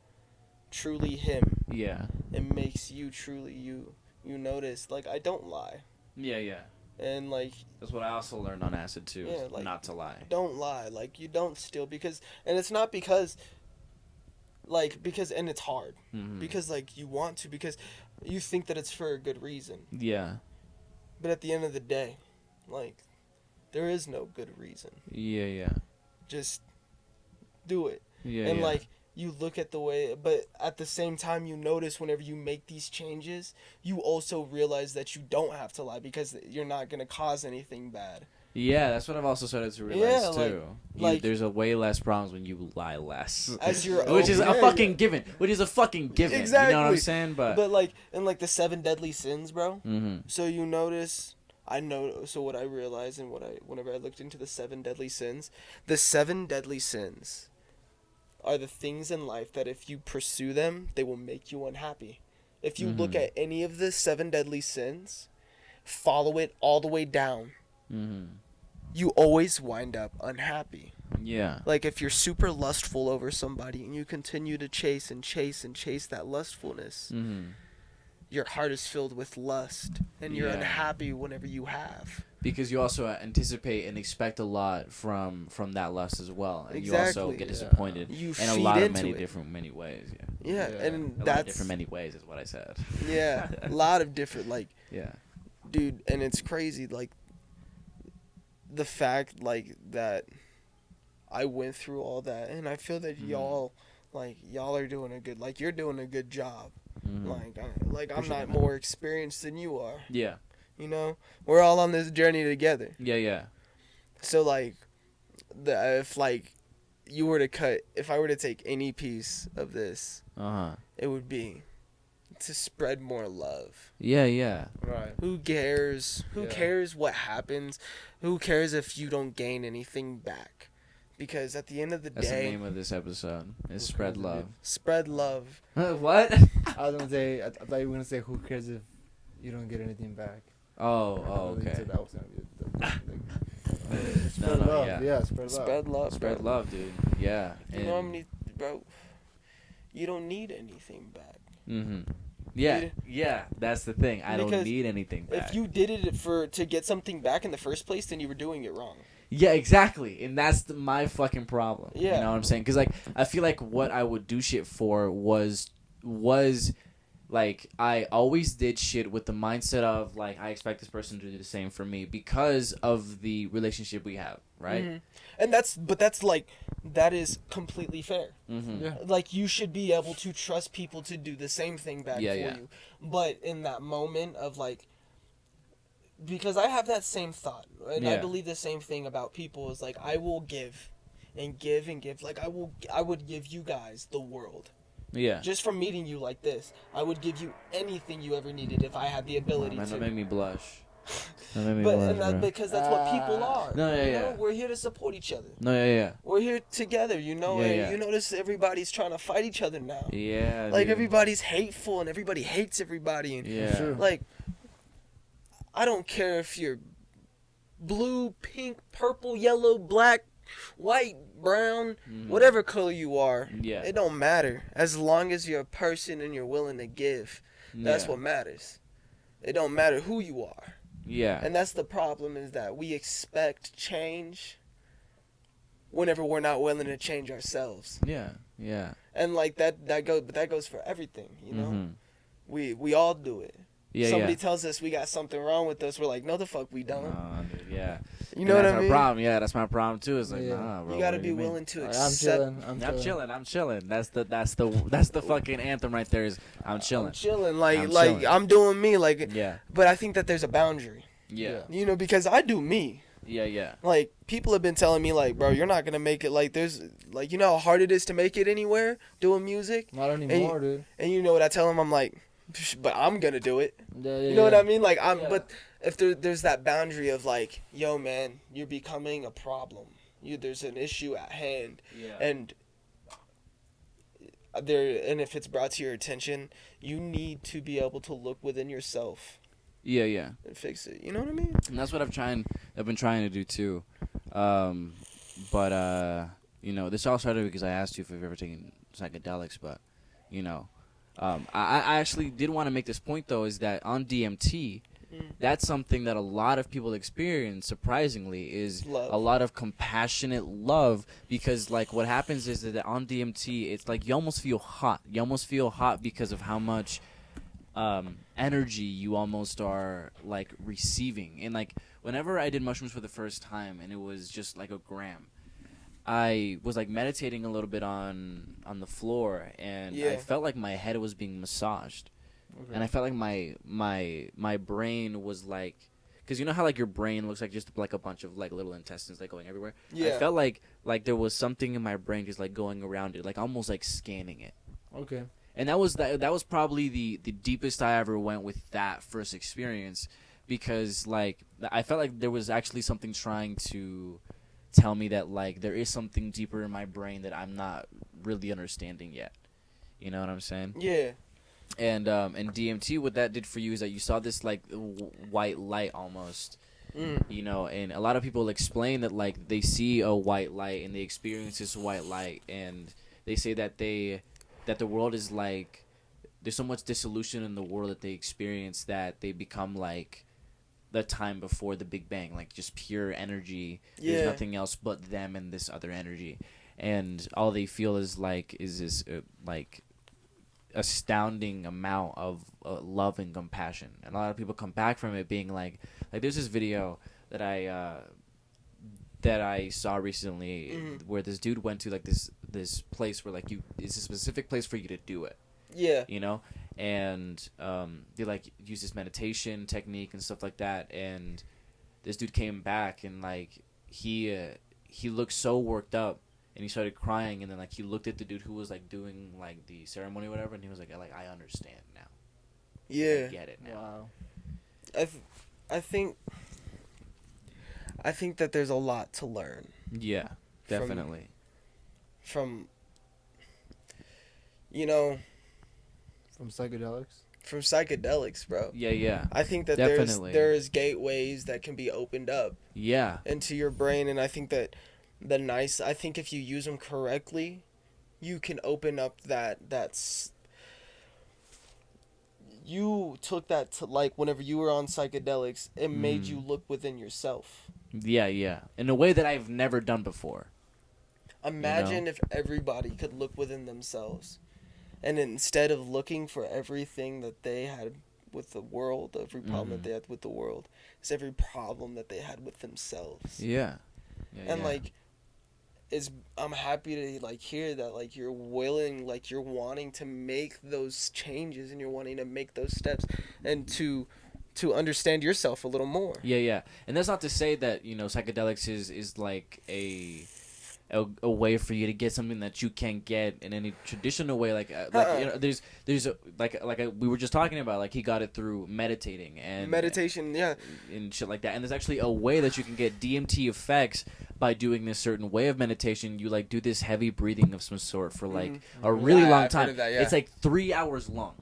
truly him Yeah. and makes you truly you. You notice, like, I don't lie. Yeah. Yeah. And, like, That's what I also learned on acid too. Yeah, is like- not to lie. don't lie. Like, you don't steal because, and it's not because, and it's hard. Mm-hmm. Because, like, you want to, because you think that it's for a good reason. Yeah. But at the end of the day, like, there is no good reason. Yeah. Yeah. Just do it. Yeah. And yeah. like you look at the way, but at the same time you notice whenever you make these changes, you also realize that you don't have to lie because you're not going to cause anything bad. Yeah, that's what I've also started to realize Yeah, too. like- There's a way less problems when you lie less. As your Which is a yeah, fucking yeah. given. Which is a fucking given. Exactly. You know what I'm saying? But like in like the 7 deadly sins, bro. mm-hmm. So you notice so what I realized and whenever I looked into the 7 deadly sins, the 7 deadly sins are the things in life that if you pursue them, they will make you unhappy. If you look at any of the 7 deadly sins, follow it all the way down, Mm-hmm. you always wind up unhappy. Yeah. Like if you're super lustful over somebody and you continue to chase and chase and chase that lustfulness, Mm-hmm. your heart is filled with lust and you're Yeah. unhappy whenever you have. Because you also anticipate and expect a lot from that lust as well, and you also Exactly. get Yeah. disappointed You in a feed lot of into many it. many ways. Yeah. Yeah, Yeah. and A lot of that's different many ways is what I said. yeah, a lot of different like Yeah. dude, and it's crazy like the fact like that I went through all that and I feel that y'all are doing a good you're doing a good job. Mm-hmm. I'm Appreciate not it, man. more experienced than you are. Yeah. You know, we're all on this journey together. Yeah. Yeah. So like, if I were to take any piece of this, Uh-huh. it would be to spread more love. Yeah. Yeah. Right. Who cares? Who Yeah. cares what happens? Who cares if you don't gain anything back? because at the end of the That's the day, name of this episode. Is spread love. spread love. What? I was gonna say. I thought you were gonna say, "Who cares if you don't get anything back?" Oh, You okay. said that was gonna be No, spread no, love. yeah. Yeah, spread love. Spread love. Spread bro. love, dude. Yeah. You know how many, bro? You don't need anything back. Mm-hmm. Yeah, Dude. yeah. That's the thing. I don't Because need anything back. If you did it to get something back in the first place, then you were doing it wrong. Yeah, exactly. And that's my fucking problem. Yeah. You know what I'm saying? Because, like, I feel like what I would do shit for was like, I always did shit with the mindset of, like, I expect this person to do the same for me because of the relationship we have, right? Mm-hmm. And that is completely fair. Mm-hmm. Yeah. Like, you should be able to trust people to do the same thing back Yeah, for yeah. you. But in that moment of, like, because I have that same thought, and I Yeah. believe the same thing about people is, like, I will give and give and give. Like, I would give you guys the world. Yeah. Just from meeting you like this, I would give you anything you ever needed if I had the ability Man, to. that made me blush. That made me But blush, and that, bro. because that's what people are. No, yeah, you know? yeah. We're here to support each other. No, yeah, We're here together, you know. Yeah, and yeah. you notice everybody's trying to fight each other now. yeah. Like, dude. everybody's hateful and everybody hates everybody. And Yeah. Sure. like, I don't care if you're blue, pink, purple, yellow, black, white, brown, whatever color you are. Yeah. It don't matter. As long as you're a person and you're willing to give, that's Yeah. what matters. It don't matter who you are. Yeah. And that's the problem, is that we expect change whenever we're not willing to change ourselves. Yeah. Yeah. And like that goes for everything, you know? Mhm. We all do it. Yeah, Somebody yeah. tells us we got something wrong with us, we're like, no the fuck we don't. Dude, yeah. You know what that's I my mean? problem. Yeah, that's my problem too. It's like, Yeah. nah, bro. You gotta what do be mean? willing to I'm accept. chilling. I'm chilling. That's the fucking anthem right there. Is I'm chilling. I'm chilling. Like I'm like chilling. I'm doing me. Like, Yeah. but I think that there's a boundary. Yeah. You know, because I do me. Yeah. Yeah. Like, people have been telling me, like, bro, you're not gonna make it. Like, there's like, you know how hard it is to make it anywhere doing music. Not anymore, dude. And you know what I tell them? I'm like, but I'm gonna do it. Yeah, You know what I mean? Like, Yeah. but if there's that boundary of like, yo, man, you're becoming a problem. There's an issue at hand, Yeah. and if it's brought to your attention, you need to be able to look within yourself Yeah. Yeah. and fix it. You know what I mean? And that's what I've been trying to do too. But you know, this all started because I asked you if you've ever taken psychedelics, but you know, I actually did want to make this point though, is that on DMT, that's something that a lot of people experience, surprisingly, is Love. a lot of compassionate love, because like what happens is that on DMT, it's like you almost feel hot. You almost feel hot because of how much energy you almost are like receiving. And like whenever I did mushrooms for the first time and it was just like a gram, I was like meditating a little bit on the floor, and I Yeah. felt like my head was being massaged. Okay. And I felt like my brain was like, because you know how like your brain looks like just like a bunch of like little intestines like going everywhere. Yeah. I felt like there was something in my brain just like going around it, like almost like scanning it. Okay. And that was probably the deepest I ever went with that first experience, because like I felt like there was actually something trying to tell me that like there is something deeper in my brain that I'm not really understanding yet. You know what I'm saying? Yeah. And DMT, what that did for you is that you saw this like white light almost, you know, and a lot of people explain that like they see a white light and they experience this white light, and they say that that the world is like, there's so much dissolution in the world that they experience that they become like the time before the Big Bang, like just pure energy. Yeah. There's nothing else but them and this other energy, and all they feel is this like astounding amount of love and compassion. And a lot of people come back from it being like there's this video that I saw recently where this dude went to like this place where like it's a specific place for you to do it, Yeah. you know, and they like use this meditation technique and stuff like that. And this dude came back and like he looked so worked up, and he started crying, and then like he looked at the dude who was like doing like the ceremony or whatever, and he was like I understand now. Yeah. I get it now. Wow. I think that there's a lot to learn. Yeah. Definitely. From you know, From psychedelics. from psychedelics, bro. Yeah. I think that Definitely. there's gateways that can be opened up Yeah. into your brain, and I think that I think if you use them correctly, you can open up that's you took that to, like, whenever you were on psychedelics, it made you look within yourself. Yeah. In a way that I've never done before. Imagine if everybody could look within themselves, and instead of looking for everything that they had with the world, every problem that they had with the world, it's every problem that they had with themselves. Yeah. And like, I'm happy to like hear that, like, you're willing, like, you're wanting to make those changes and you're wanting to make those steps and to understand yourself a little more. Yeah. And that's not to say that, psychedelics is like a way for you to get something that you can't get in any traditional way. There's we were just talking about, like, he got it through meditating and meditation, and shit like that. And there's actually a way that you can get DMT effects by doing this certain way of meditation. You like do this heavy breathing of some sort for like a really long I've time. heard of that, yeah. It's like 3 hours long.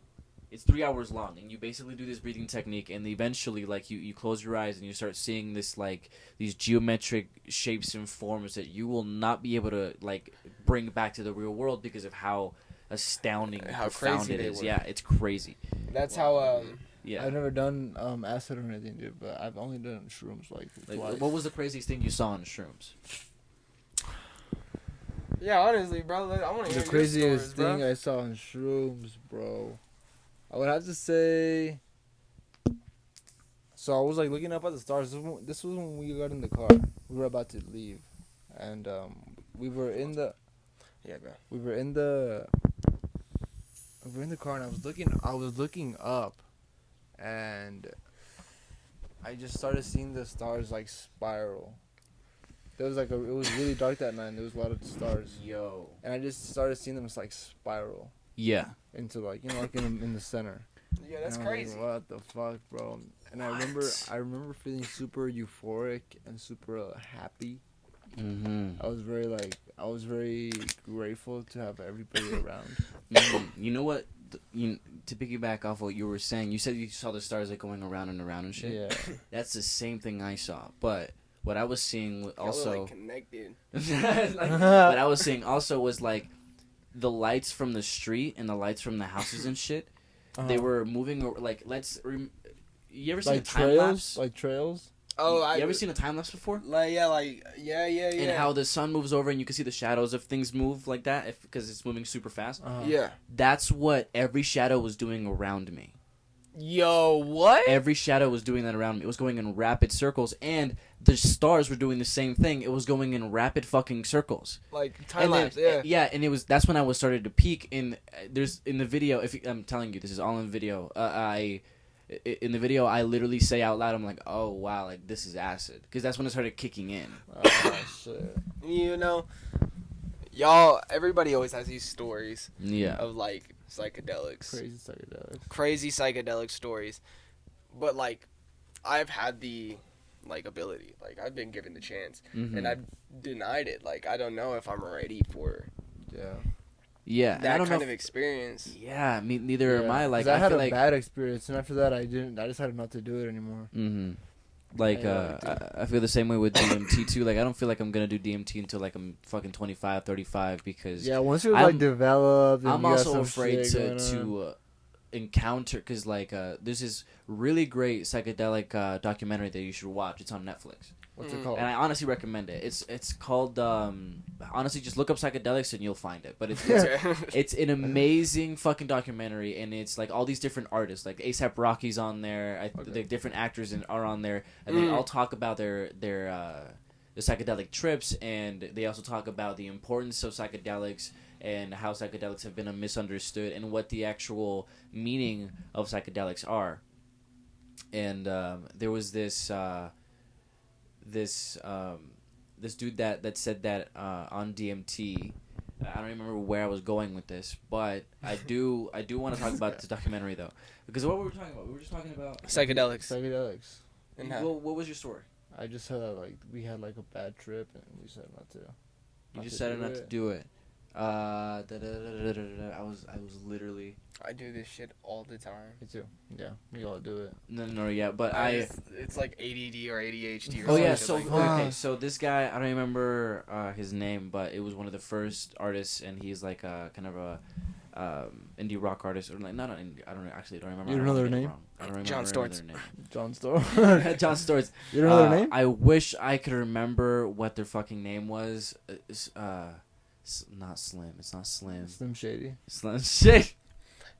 It's 3 hours long, and you basically do this breathing technique, and eventually, like, you close your eyes and you start seeing this, like, these geometric shapes and forms that you will not be able to, like, bring back to the real world because of how astounding, How profound crazy it they is. were. Yeah, it's crazy. That's how Yeah. I've never done acid or anything, dude, but I've only done shrooms like twice. What was the craziest thing you saw on shrooms? yeah, honestly, bro, I want to hear The craziest your stories, thing bro. I saw on shrooms, bro? I would have to say. So I was like looking up at the stars. This was when we got in the car. We were about to leave, and we were in the. Yeah, bro. We were in the car, and I was looking up, and I just started seeing the stars like spiral. There was it was really dark that night, and there was a lot of stars. Yo. And I just started seeing them like spiral Yeah. into like in the center. Yeah, that's And I was crazy. like, what the fuck, bro? And I remember feeling super euphoric and super happy. Mm-hmm. I was very grateful to have everybody around. You know what? To piggyback off what you were saying, you said you saw the stars like going around and around and shit. Yeah. That's the same thing I saw, but what I was seeing also, Y'all were, like, connected. what I was seeing also was like the lights from the street and the lights from the houses and shit. They were moving like you ever seen Like a time trails, lapse? like trails. Oh, You ever seen a time lapse before? Yeah. And how the sun moves over and you can see the shadows of things move like that because it's moving super fast. Yeah. That's what every shadow was doing around me. Yo, what? Every shadow was doing that around me. It was going in rapid circles, and the stars were doing the same thing. It was going in rapid fucking circles. Like time lapse, yeah. Yeah, and that's when I was started to peak. In the video. I'm telling you, this is all in video. In the video, I literally say out loud, I'm like, oh wow, like this is acid, because that's when it started kicking in. Oh shit. You know, everybody always has these stories Yeah. of like psychedelics. Crazy psychedelics. Crazy psychedelic stories. But like, I've had the like ability. Like, I've been given the chance, and I've denied it. Like, I don't know if I'm ready for Yeah. that I don't kind know of experience. Yeah, neither am I. Like, 'Cause I had feel a like bad experience, and after that, I decided not to do it anymore. Like, Yeah, I feel the same way with DMT too. Like, I don't feel like I'm gonna do DMT until like I'm fucking 25, 35 because Yeah, once you're I'm- like developed, and I'm you got also some afraid shit to going on. encounter, because like there's this really great psychedelic documentary that you should watch. It's on Netflix, What's it called? and I honestly recommend it. It's called honestly, just look up psychedelics and you'll find it. But it's an amazing fucking documentary, and it's like all these different artists, like A$AP Rocky's on there. The different actors are on there, and they all talk about their psychedelic trips, and they also talk about the importance of psychedelics and how psychedelics have been misunderstood and what the actual meaning of psychedelics are. And there was this dude that said that on DMT. I don't remember where I was going with this, but I do want to talk about this documentary though, because what were we talking about? We were just talking about Psychedelics. And what was your story? I just said that like we had like a bad trip, and we said not to. You just said it not to do it. I was literally. I do this shit all the time. Me too. Yeah, we all do it. No, yeah, but It's like ADD or ADHD or Oh yeah, something so like that. okay, so this guy, I don't remember his name, but it was one of the first artists, and he's like a kind of a indie rock artist, or like not an indie. I don't remember. You don't know their name? I don't remember Jon Storts. their name. Jon Storts. Jon Storts. You don't know their name? I wish I could remember what their fucking name was. Not Slim. It's not Slim. Slim Shady. Slim Shady.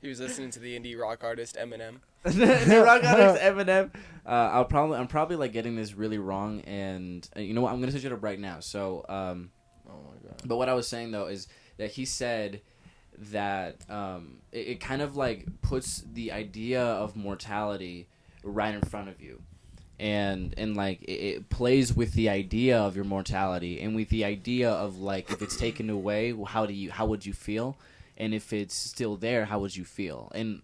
He was listening to the indie rock artist Eminem. The rock artist Eminem. I'm probably like getting this really wrong, and you know what? I'm gonna switch it up right now. So, Oh my god. but what I was saying though is that he said that it kind of like puts the idea of mortality right in front of you, and like it plays with the idea of your mortality and with the idea of like if it's taken away, how would you feel? And if it's still there, how would you feel? And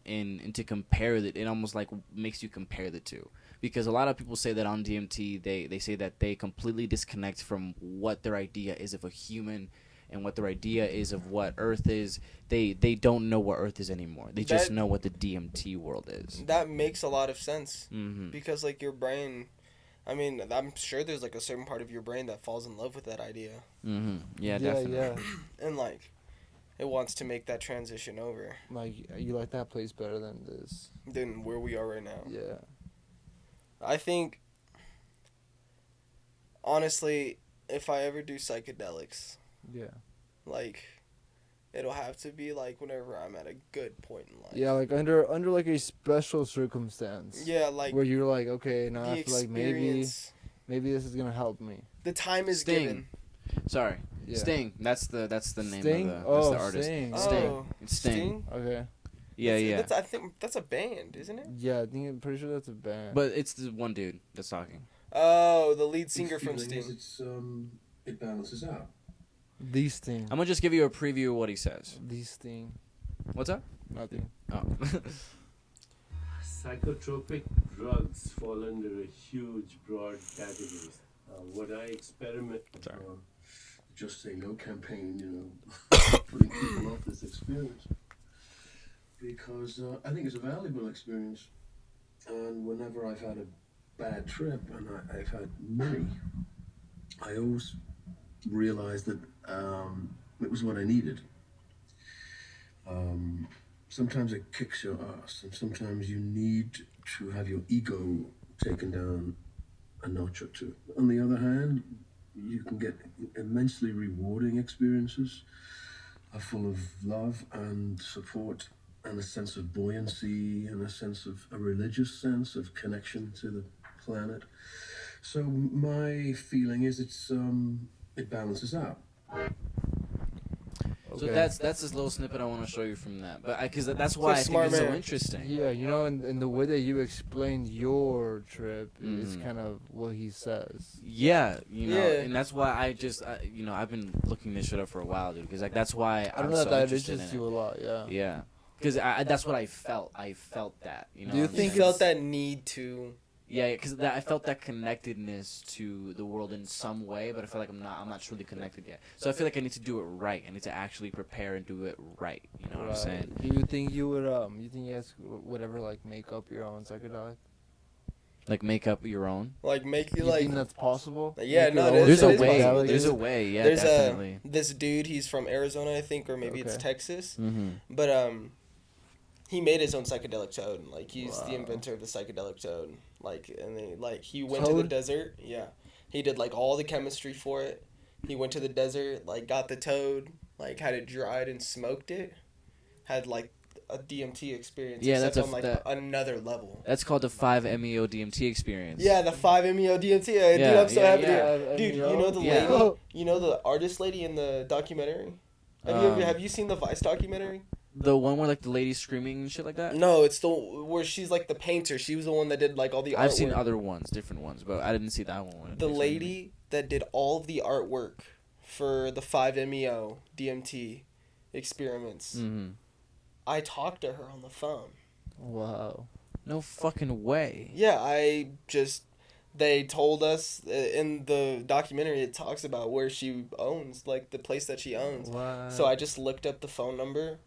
to compare that, it almost like makes you compare the two. Because a lot of people say that on DMT, they say that they completely disconnect from what their idea is of a human and what their idea is of what Earth is. They don't know what Earth is anymore. They just know what the DMT world is. That makes a lot of sense. Mm-hmm. Because, like, your brain... I mean, I'm sure there's, like, a certain part of your brain that falls in love with that idea. Mm-hmm. Yeah, definitely. Yeah. And, like... It wants to make that transition over. Like, you like that place better than this. Than where we are right now. Yeah. I think, honestly, if I ever do psychedelics, Yeah. like, it'll have to be, like, whenever I'm at a good point in life. Yeah, like under like a special circumstance. Yeah, like, where you're like, okay, now the I feel like experience, maybe this is gonna help me. the time is Sting. given. Sorry. Yeah. Sting. That's the name Sting? of Oh, the artist. Sting. Sting. Oh, It's Sting. Okay. Yeah. I think that's a band, isn't it? Yeah, I'm pretty sure that's a band. But it's the one dude that's talking. Oh, the lead singer from feeling Sting. is it balances out. These thing. I'm gonna just give you a preview of what he says. These thing. What's up? Nothing. Oh. Psychotropic drugs fall under a huge, broad category. What I experiment Sorry. Just Say No campaign, putting people off this experience. Because I think it's a valuable experience. And whenever I've had a bad trip, and I've had many, I always realized that it was what I needed. Sometimes it kicks your ass, and sometimes you need to have your ego taken down a notch or two. On the other hand, you can get immensely rewarding experiences full of love and support and a sense of buoyancy and a religious sense of connection to the planet. So my feeling is it balances out. So Okay. that's this little snippet I want to show you from that. But because that's why I think smart it's so man. interesting. Yeah, and the way that you explained your trip is Mhm. kind of what he says. Yeah, Yeah. and that's why I've been looking this shit up for a while, dude. Because like that's why I I'm don't know so that interested interests in you it. a lot. Yeah. Yeah, because that's what I felt. I felt that. You know. Do you what I'm You think saying? felt that need to. Yeah, because I felt that connectedness to the world in some way, but I feel like I'm not truly connected yet. So I feel like I need to do it right. I need to actually prepare and do it right. You know what I'm saying? Do you think you would you think you guys would ever like make up your own psychedelic? Like make up your own. Like, make you, You like... think that's possible? Yeah, Make no, your it own is- There's a it is way. possible. There's a way. Yeah, There's definitely. this dude, he's from Arizona, I think, or maybe it's Okay. Texas. Mm-hmm. But, he made his own psychedelic toad. Like, he's the Wow. inventor of the psychedelic toad. Like, and they, like, he went to the Toad? desert. Yeah. He did, like, all the chemistry for it. He went to the desert, like, got the toad, like, had it dried and smoked it. Had, like, a DMT experience. Yeah, except that's on, like, another level. That's called the 5-MeO DMT experience. Yeah, the 5-MeO DMT. Dude, Yeah, I'm so yeah, happy to yeah. hear. Dude, you know the Yeah. lady? You know the artist lady in the documentary? Have you seen the Vice documentary? The one where like the lady screaming and shit like that. No, it's the where she's like the painter. She was the one that did like all the artwork. I've seen other ones, different ones, but I didn't see that one. The lady that did all of the artwork for the 5-MeO DMT experiments. Mm-hmm. I talked to her on the phone. Wow. No fucking way. Yeah, I just they told us in the documentary, it talks about where she owns, like the place that she owns. What? So I just looked up the phone number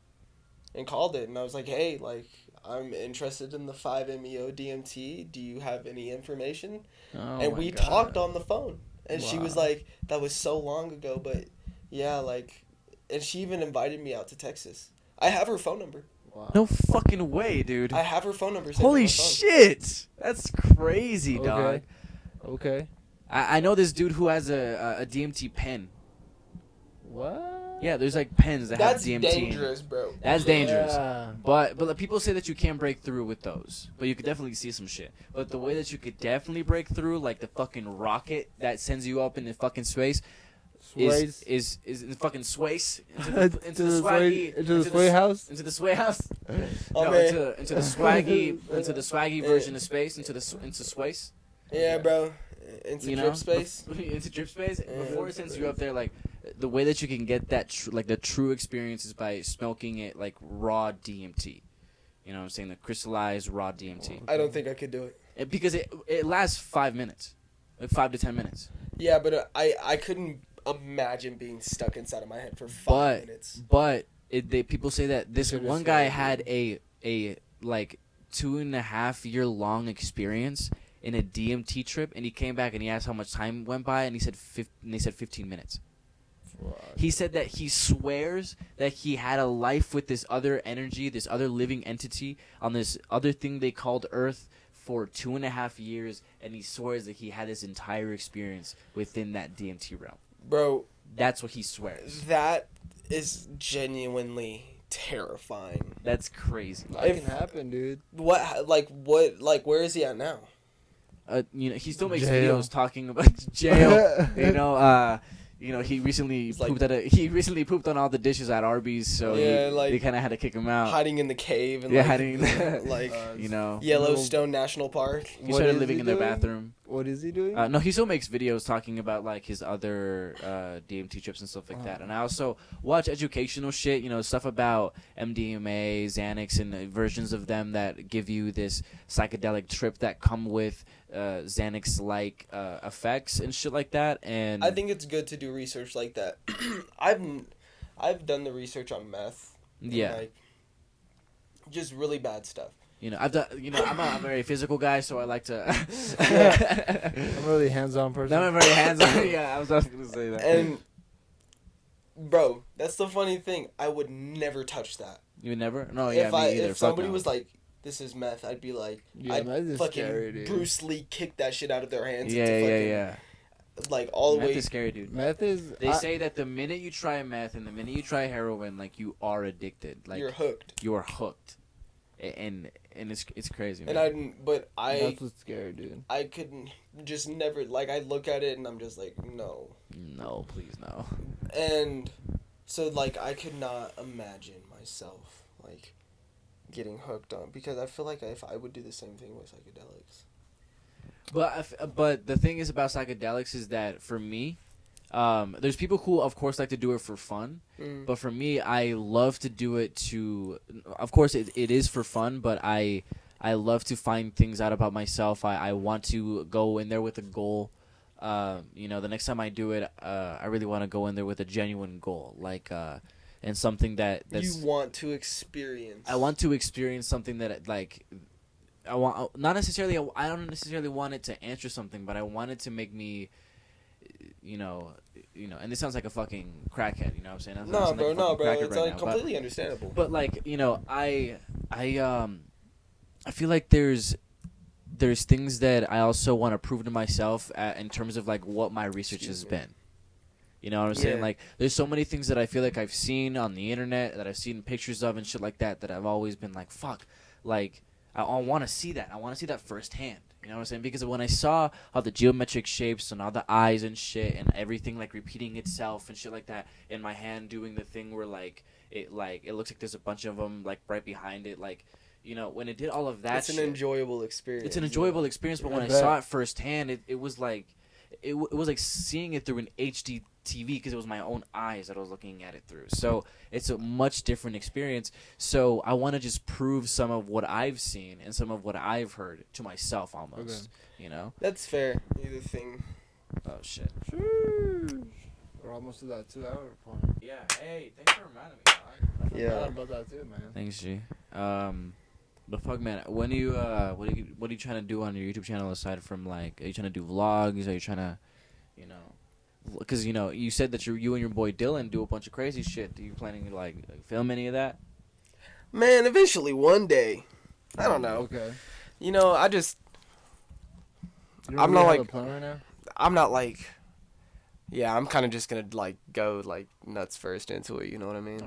and called it, and I was like, hey, like, I'm interested in the 5-MeO DMT. Do you have any information? Oh And my we God. talked on the phone. And she was Wow. like, that was so long ago, but yeah, like, and she even invited me out to Texas. I have her phone number. Wow. No fucking way, dude. I have her phone number. saved Holy on my phone. shit! That's crazy, Okay. dog. Okay. I know this dude who has a DMT pen. What? Yeah, there's like pens that That's have DMT. in it. dangerous, bro. That's dangerous. Yeah. But like, people say that you can't break through with those, but you could definitely see some shit. But the way that you could definitely break through, like the fucking rocket that sends you up into fucking space, Sways. is in the fucking space into the sway, swaggy into the sway house. into the sway house. Oh, No, man. into the swaggy version of space into space. Yeah, bro. Into You know, drip space. into drip space. Yeah. Before it sends you up there, like the way that you can get that the true experience is by smoking it like raw DMT. You know what I'm saying? The crystallized raw DMT. I don't think I could do it. Because it lasts 5 minutes, like 5 to 10 minutes. Yeah, but I couldn't imagine being stuck inside of my head for 5 But minutes. but people say that this Could've one guy said, had a like 2.5 year long experience in a DMT trip, and he came back and he asked how much time went by, and he said they said 15 minutes. He said that he swears that he had a life with this other energy, this other living entity on this other thing they called Earth for 2.5 years, and he swears that he had this entire experience within that DMT realm. Bro, That's what he swears. that is genuinely terrifying. That's crazy. That can happen, dude. What, where is he at now? He still makes Jail. videos talking about jail. He recently It's like- pooped on all the dishes at Arby's, so Yeah, like- they kind of had to kick him out. Hiding in the cave and Yeah, hiding- like Yellowstone. National Park. He What started is living he in their doing? bathroom. What is he doing? No, he still makes videos talking about like his other DMT trips and stuff like that. And I also watch educational shit, stuff about MDMA, Xanax, and versions of them that give you this psychedelic trip that come with Xanax-like effects and shit like that. And I think it's good to do research like that. I've done the research on meth. and, Yeah. like, just really bad stuff. I've done. I'm a very physical guy, so I like to. I'm a really hands-on person. I'm a very hands-on. Yeah, I was just gonna say that. And bro, that's the funny thing. I would never touch that. You never? No, yeah, if me I either. if Fuck somebody no. was like, "This is meth," I'd be like, Yeah, I'd meth is fucking scary, dude. Bruce Lee kick that shit out of their hands. Yeah, into yeah, fucking, yeah. Like all the Meth way. is scary, dude. Meth is. They say that the minute you try meth and the minute you try heroin, like you are addicted. Like You're hooked. you're hooked, and it's crazy. And Man. That's what's scary, dude. I couldn't just never like I look at it and I'm just like no. No, please no. And so like I could not imagine myself like getting hooked on because I feel like if I would do the same thing with psychedelics. But the thing is about psychedelics is that for me, there's people who of course like to do it for fun, but for me, I love to do it to. Of course, it is for fun, but I love to find things out about myself. I want to go in there with a goal. The next time I do it, I really want to go in there with a genuine goal, like and something that's You want to experience. I want to experience something that like. I want not necessarily. I don't necessarily want it to answer something, but I want it to make me, And this sounds like a fucking crackhead. You know what I'm saying? I No, sound bro, like a fucking bro. crackhead It's right like now, completely understandable. But like I feel like there's things that I also want to prove to myself in terms of like what my research has been. You know what I'm saying? Yeah. Like, there's so many things that I feel like I've seen on the internet, that I've seen pictures of and shit like that, that I've always been like, fuck, like, I want to see that. I want to see that firsthand. You know what I'm saying? Because when I saw all the geometric shapes and all the eyes and shit and everything like repeating itself and shit like that, in my hand doing the thing where it looks like there's a bunch of them like right behind it, like, when it did all of that It's an shit, enjoyable experience. it's an enjoyable experience, but when I bet. saw it firsthand, it was like, it was like seeing it through an HD TV because it was my own eyes that I was looking at it through. So it's a much different experience. So I want to just prove some of what I've seen and some of what I've heard to myself almost. You know? That's fair. Either thing. Oh shit. We're almost to that 2 hour point. Yeah. Hey, thanks for reminding me. Dog. I forgot about that too, man. Thanks, G. But fuck, man. When do you what are you trying to do on your YouTube channel aside from like? Are you trying to do vlogs? Are you trying to, you know? Because you know you said that you and your boy Dylan do a bunch of crazy shit. Are you planning to like film any of that? Man, eventually one day. I don't know. Okay. You know, I just. You I'm really not have like. a plan right now? I'm not like. Yeah, I'm kind of just gonna like go like nuts first into it. You know what I mean?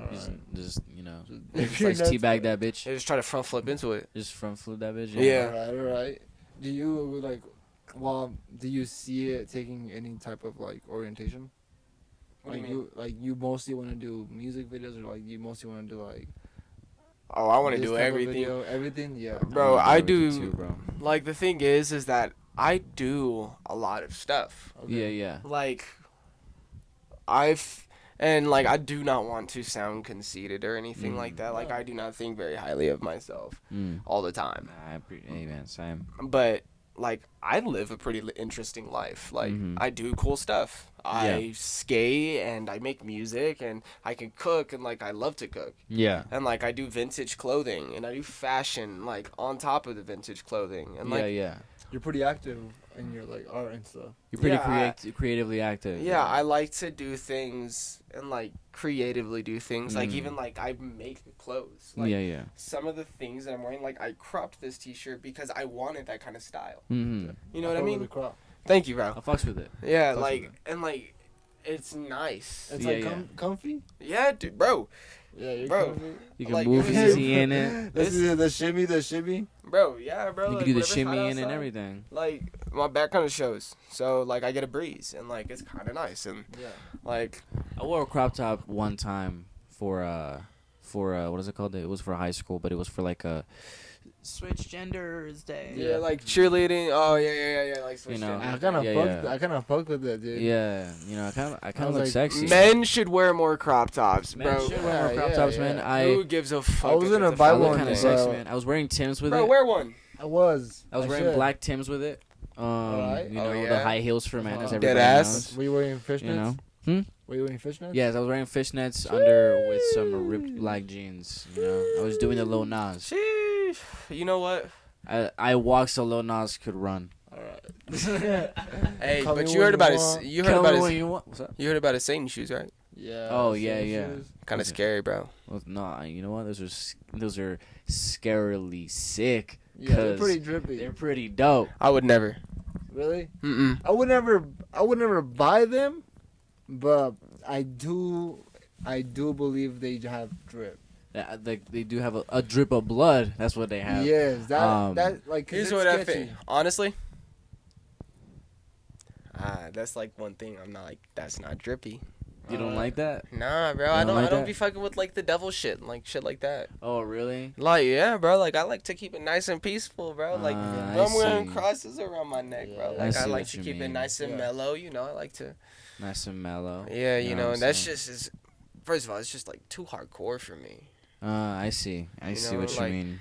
Just you know, If just you're like nuts, teabag that bitch. Just try to front flip into it. Just front flip that bitch. Yeah. All right. Do you like? Well, do you see it taking any type of like orientation? What do Like you mean? like you mostly want to do music videos, or like you mostly want to do like? Oh, I want to this do type of everything. video, everything, yeah. Bro, I do. too, bro. Like the thing is that I do a lot of stuff. Yeah, yeah. Like I do not want to sound conceited or anything like that. Like I do not think very highly of myself all the time. Hey man, Sam. But like I live a pretty interesting life. Like I do cool stuff. I skate and I make music and I can cook and like I love to cook. Yeah. And like I do vintage clothing and I do fashion like on top of the vintage clothing and like yeah. You're pretty active in your like art and stuff. You're pretty Yeah, creatively active. yeah, I like to do things and like creatively do things. Like even like I make clothes. Like, yeah. some of the things that I'm wearing, like I cropped this T-shirt because I wanted that kind of style. Mm-hmm. You know what I fuck with mean? the crop. Thank you, I bro. fucks with it. Yeah, Fucks like with and like it's nice. It's Yeah, like yeah. comfy. Yeah, dude, bro, Yeah, you're Bro. comfy. You can Like, move this is- easy in it. This is the shimmy. bro. Yeah, bro. You like, can do the whatever's hot shimmy in and outside, everything. Like my back kind of shows, so like I get a breeze and like it's kind of nice and Yeah. like I wore a crop top one time for what is it called? It was for high school, but it was for like a switch genders day. yeah, like cheerleading. Oh yeah, like switch know, gender. I kind of Yeah, fucked. yeah. I kind of fucked with it, dude. Yeah, you know, I kind I of was look like, sexy. Men should wear more crop tops, Men bro. should wear more crop Yeah, tops, yeah. man. I Who gives a fuck? I was if gonna it's a buy look fellow one, kind of thing? bro. sexy, man. I was wearing Tims with Bro, it. wear one. I was. I was wearing should. black Tims with it. Alright. You Oh, know, the yeah? high heels for men, as Dead everybody ass. knows. Were you wearing fishnets? You know. Were you wearing fishnets? Yes, I was wearing fishnets under with some ripped black jeans. You know, I was doing the Lil Nas. Sheesh. You know what? I walked so Lil Nas could run. All right. Hey, Call but me you when heard you about his. want. You heard Tell about me his. what you want. What's up? You heard about his Satan shoes, right? Yeah. Oh, same yeah. shoes. Kind of scary, bro. Well, no, you know what? Those are scarily sick. Yeah, they're 'Cause pretty drippy. They're pretty dope. I would never. Really? Mm-mm. I would never buy them, but I do believe they have drip. They do have a drip of blood. That's what they have. Yes, that like. 'cause Here's it's what I sketchy. think. Honestly, that's like one thing. I'm not like that's not drippy. You don't like that? Nah, bro. You I don't don't. like I don't that? be fucking with like the devil shit, like shit like that. Oh, really? Like yeah, bro. Like I like to keep it nice and peaceful, bro. Like I I'm wearing see. crosses around my neck, bro. Yeah. Like I I see like what to you keep it mean. nice and Yeah. mellow. You know, I like to. Nice and mellow. Yeah, you You know know, what and I'm that's saying? just is. First of all, it's just like too hardcore for me. I see. I You see know, what you like- mean.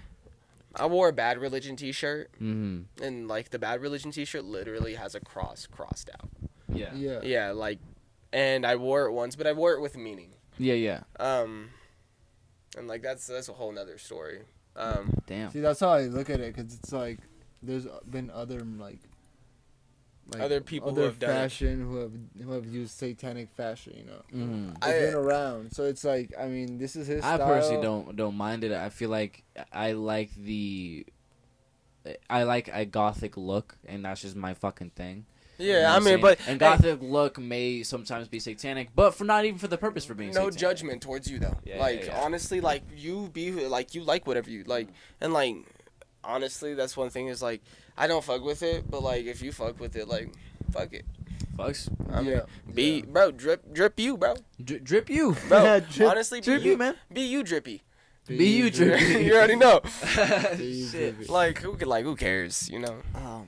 I wore a Bad Religion T-shirt, Mm-hmm. and like the Bad Religion T-shirt literally has a cross crossed out. Yeah. Yeah. Yeah, like, and I wore it once, but I wore it with meaning. Yeah. And like that's a whole nother story. Damn. See, that's how I look at it, cause it's like there's been other like Other people who other have done it. fashion who have used satanic fashion. You know, Mm-hmm. it's been around. So it's like, I mean, this is his I style. personally don't mind it. I feel like I like a gothic look, and that's just my fucking thing. Yeah, You know what I I'm mean, saying? but and hey, gothic look may sometimes be satanic, but for not even for the purpose for being no satanic. judgment towards you though. Yeah, like yeah. honestly, like you be like you like whatever you like, and like honestly, that's one thing is like I don't fuck with it, but like if you fuck with it, like fuck it. Fucks. I mean, Yeah. bro, drip you, bro. Drip you. Bro, Drip- honestly, be drip you, you, man. Be you, drippy. Be you, drippy. You already know. Be Shit. drippy. Like who cares, you know? Damn,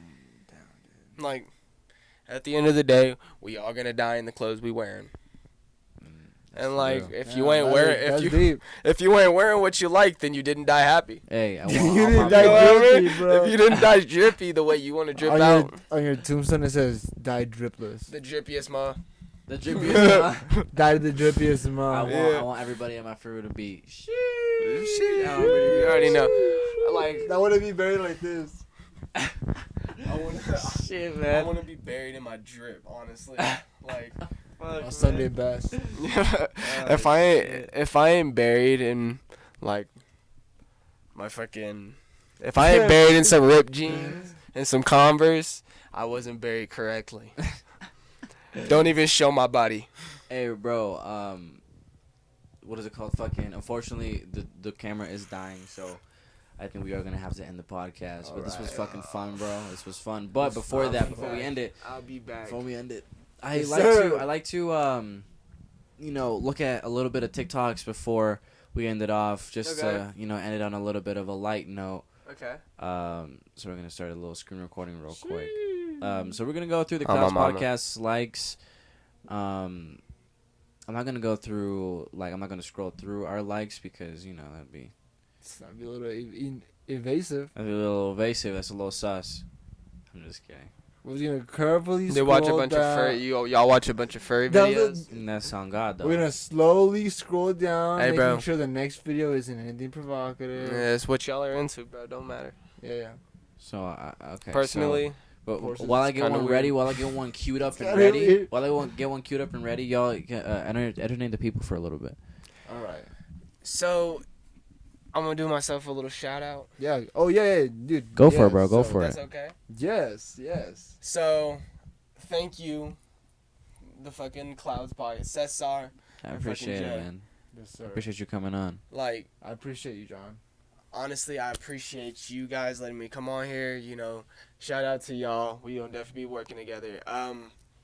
dude. Like, At the end of the day, we all gonna die in the clothes we wearing. And like, if you ain't wearing, if you ain't wearing what you like, then you didn't die happy. Hey, I You want didn't my die brother- drippy, bro. If you didn't die drippy the way you want to drip on out, on your tombstone it says "Die dripless." the drippiest ma. The drippiest. Die the drippiest I mom. want, I want everybody in my crew to be. You already know. Like, I want to be buried like this. I want Shit, I man. want to be buried in my drip, honestly. Like, On Sunday best. if I ain't buried in like my fucking, if I ain't buried in some ripped jeans and some Converse, I wasn't buried correctly. Don't even show my body. Hey, bro. What is it called? Fucking. Unfortunately, the camera is dying, so I think we are gonna have to end the podcast. But this was fucking fun, bro. This was fun. But before we end it, I'll be back. I Yes, like sir. to look at a little bit of TikToks before we end it off, just to end it on a little bit of a light note. Okay. So we're gonna start a little screen recording real quick. So we're gonna go through the Oh, my Clouds mama. Podcast likes. I'm not gonna go through I'm not gonna scroll through our likes because that'd be That'd be a little evasive. a little evasive. That's a little sus. I'm just kidding. We're gonna carefully. They watch a scroll bunch down. of furry. Y'all watch a bunch of furry That was- videos. And that's on God though. We're gonna slowly scroll down, Hey, making bro. sure the next video isn't anything provocative. Yeah, it's what y'all are into, bro. Don't matter. Yeah. So okay. Personally, But Horses while I is get kinda one weird. ready, while I get one queued up and kinda ready, weird. while I get one queued up and ready, y'all entertain the people for a little bit. All right. so I'm gonna do myself a little shout out. Yeah. Oh yeah, dude. Go for it, yes, bro. Go so- for it. That's okay. Yes. Yes. So, thank you, the fucking Clouds Podcast, CESAR. I fucking appreciate it, Jay. man. Yes, sir. I appreciate you coming on. Like, I appreciate you, John. honestly, I appreciate you guys letting me come on here. Shout out to y'all. We gonna definitely be working together.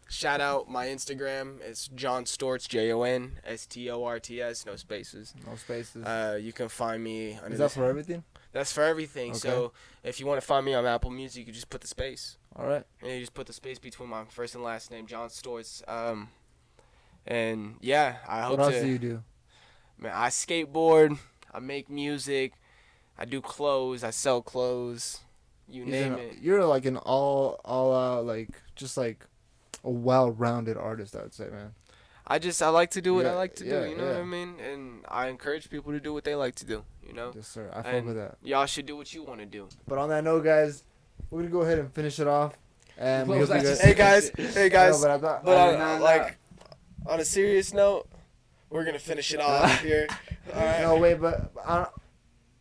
Shout out my Instagram. It's Jon Storts, JONSTORTS, no spaces. No spaces. You can find me under Is that for everything? That's for everything. Okay. So if you want to find me on Apple Music, you just put the space. All right. And you just put the space between my first and last name, Jon Storts. And yeah, I hope What else to. do you do? Man, I skateboard. I make music. I do clothes. I sell clothes. You name it. You're like an all out just like a well-rounded artist, I would say, man. I like to do what I Yeah, like to yeah, do. You know what yeah. I mean? And I encourage people to do what they like to do. Yes, sir. I fuck And with that. y'all should do what you want to do. But on that note, guys, we're gonna go ahead and finish it off. And What we was hope you that? guys. Hey guys. No, but I thought. But I- on a serious note, we're gonna finish it off here. All right. no, wait, but on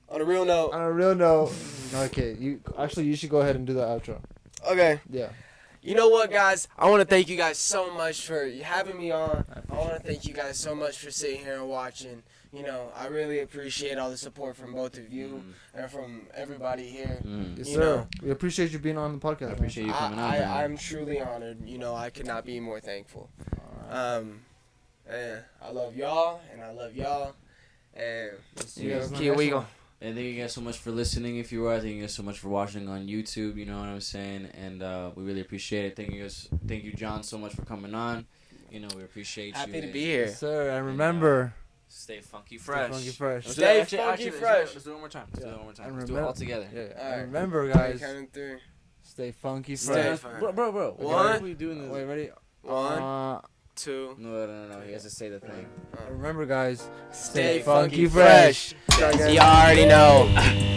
On a real note. a real note, okay, you should go ahead and do the outro. Okay. Yeah. You know what, guys? I want to thank you guys so much for having me on. I want to thank you guys so much for sitting here and watching. I really appreciate all the support from both of you and from everybody here. Yes, You sir. know. We appreciate you being on the podcast. I appreciate you coming on, man. I'm truly honored. I could not be more thankful. And I love y'all, and I love y'all. And See you guys on the keep next we one. go. And thank you guys so much for listening. If you are, thank you guys so much for watching on YouTube. You know what I'm saying, and we really appreciate it. Thank you guys. Thank you, John, so much for coming on. We appreciate Happy you. to be here. Yes, sir. And remember, Stay funky stay fresh. funky fresh. Let's do it. Stay Actually, funky let's do it. fresh. Let's do it one more time. Let's do it one more time. And Let's do it remember- all together. Yeah. All right. And remember, Okay, guys, count in 3. stay funky Stay fresh. fun. Bro. One. Why are we doing this? Wait, ready? 1, 2. No. He has to say the thing. Remember, guys, Stay funky funky fresh. fresh. You already know.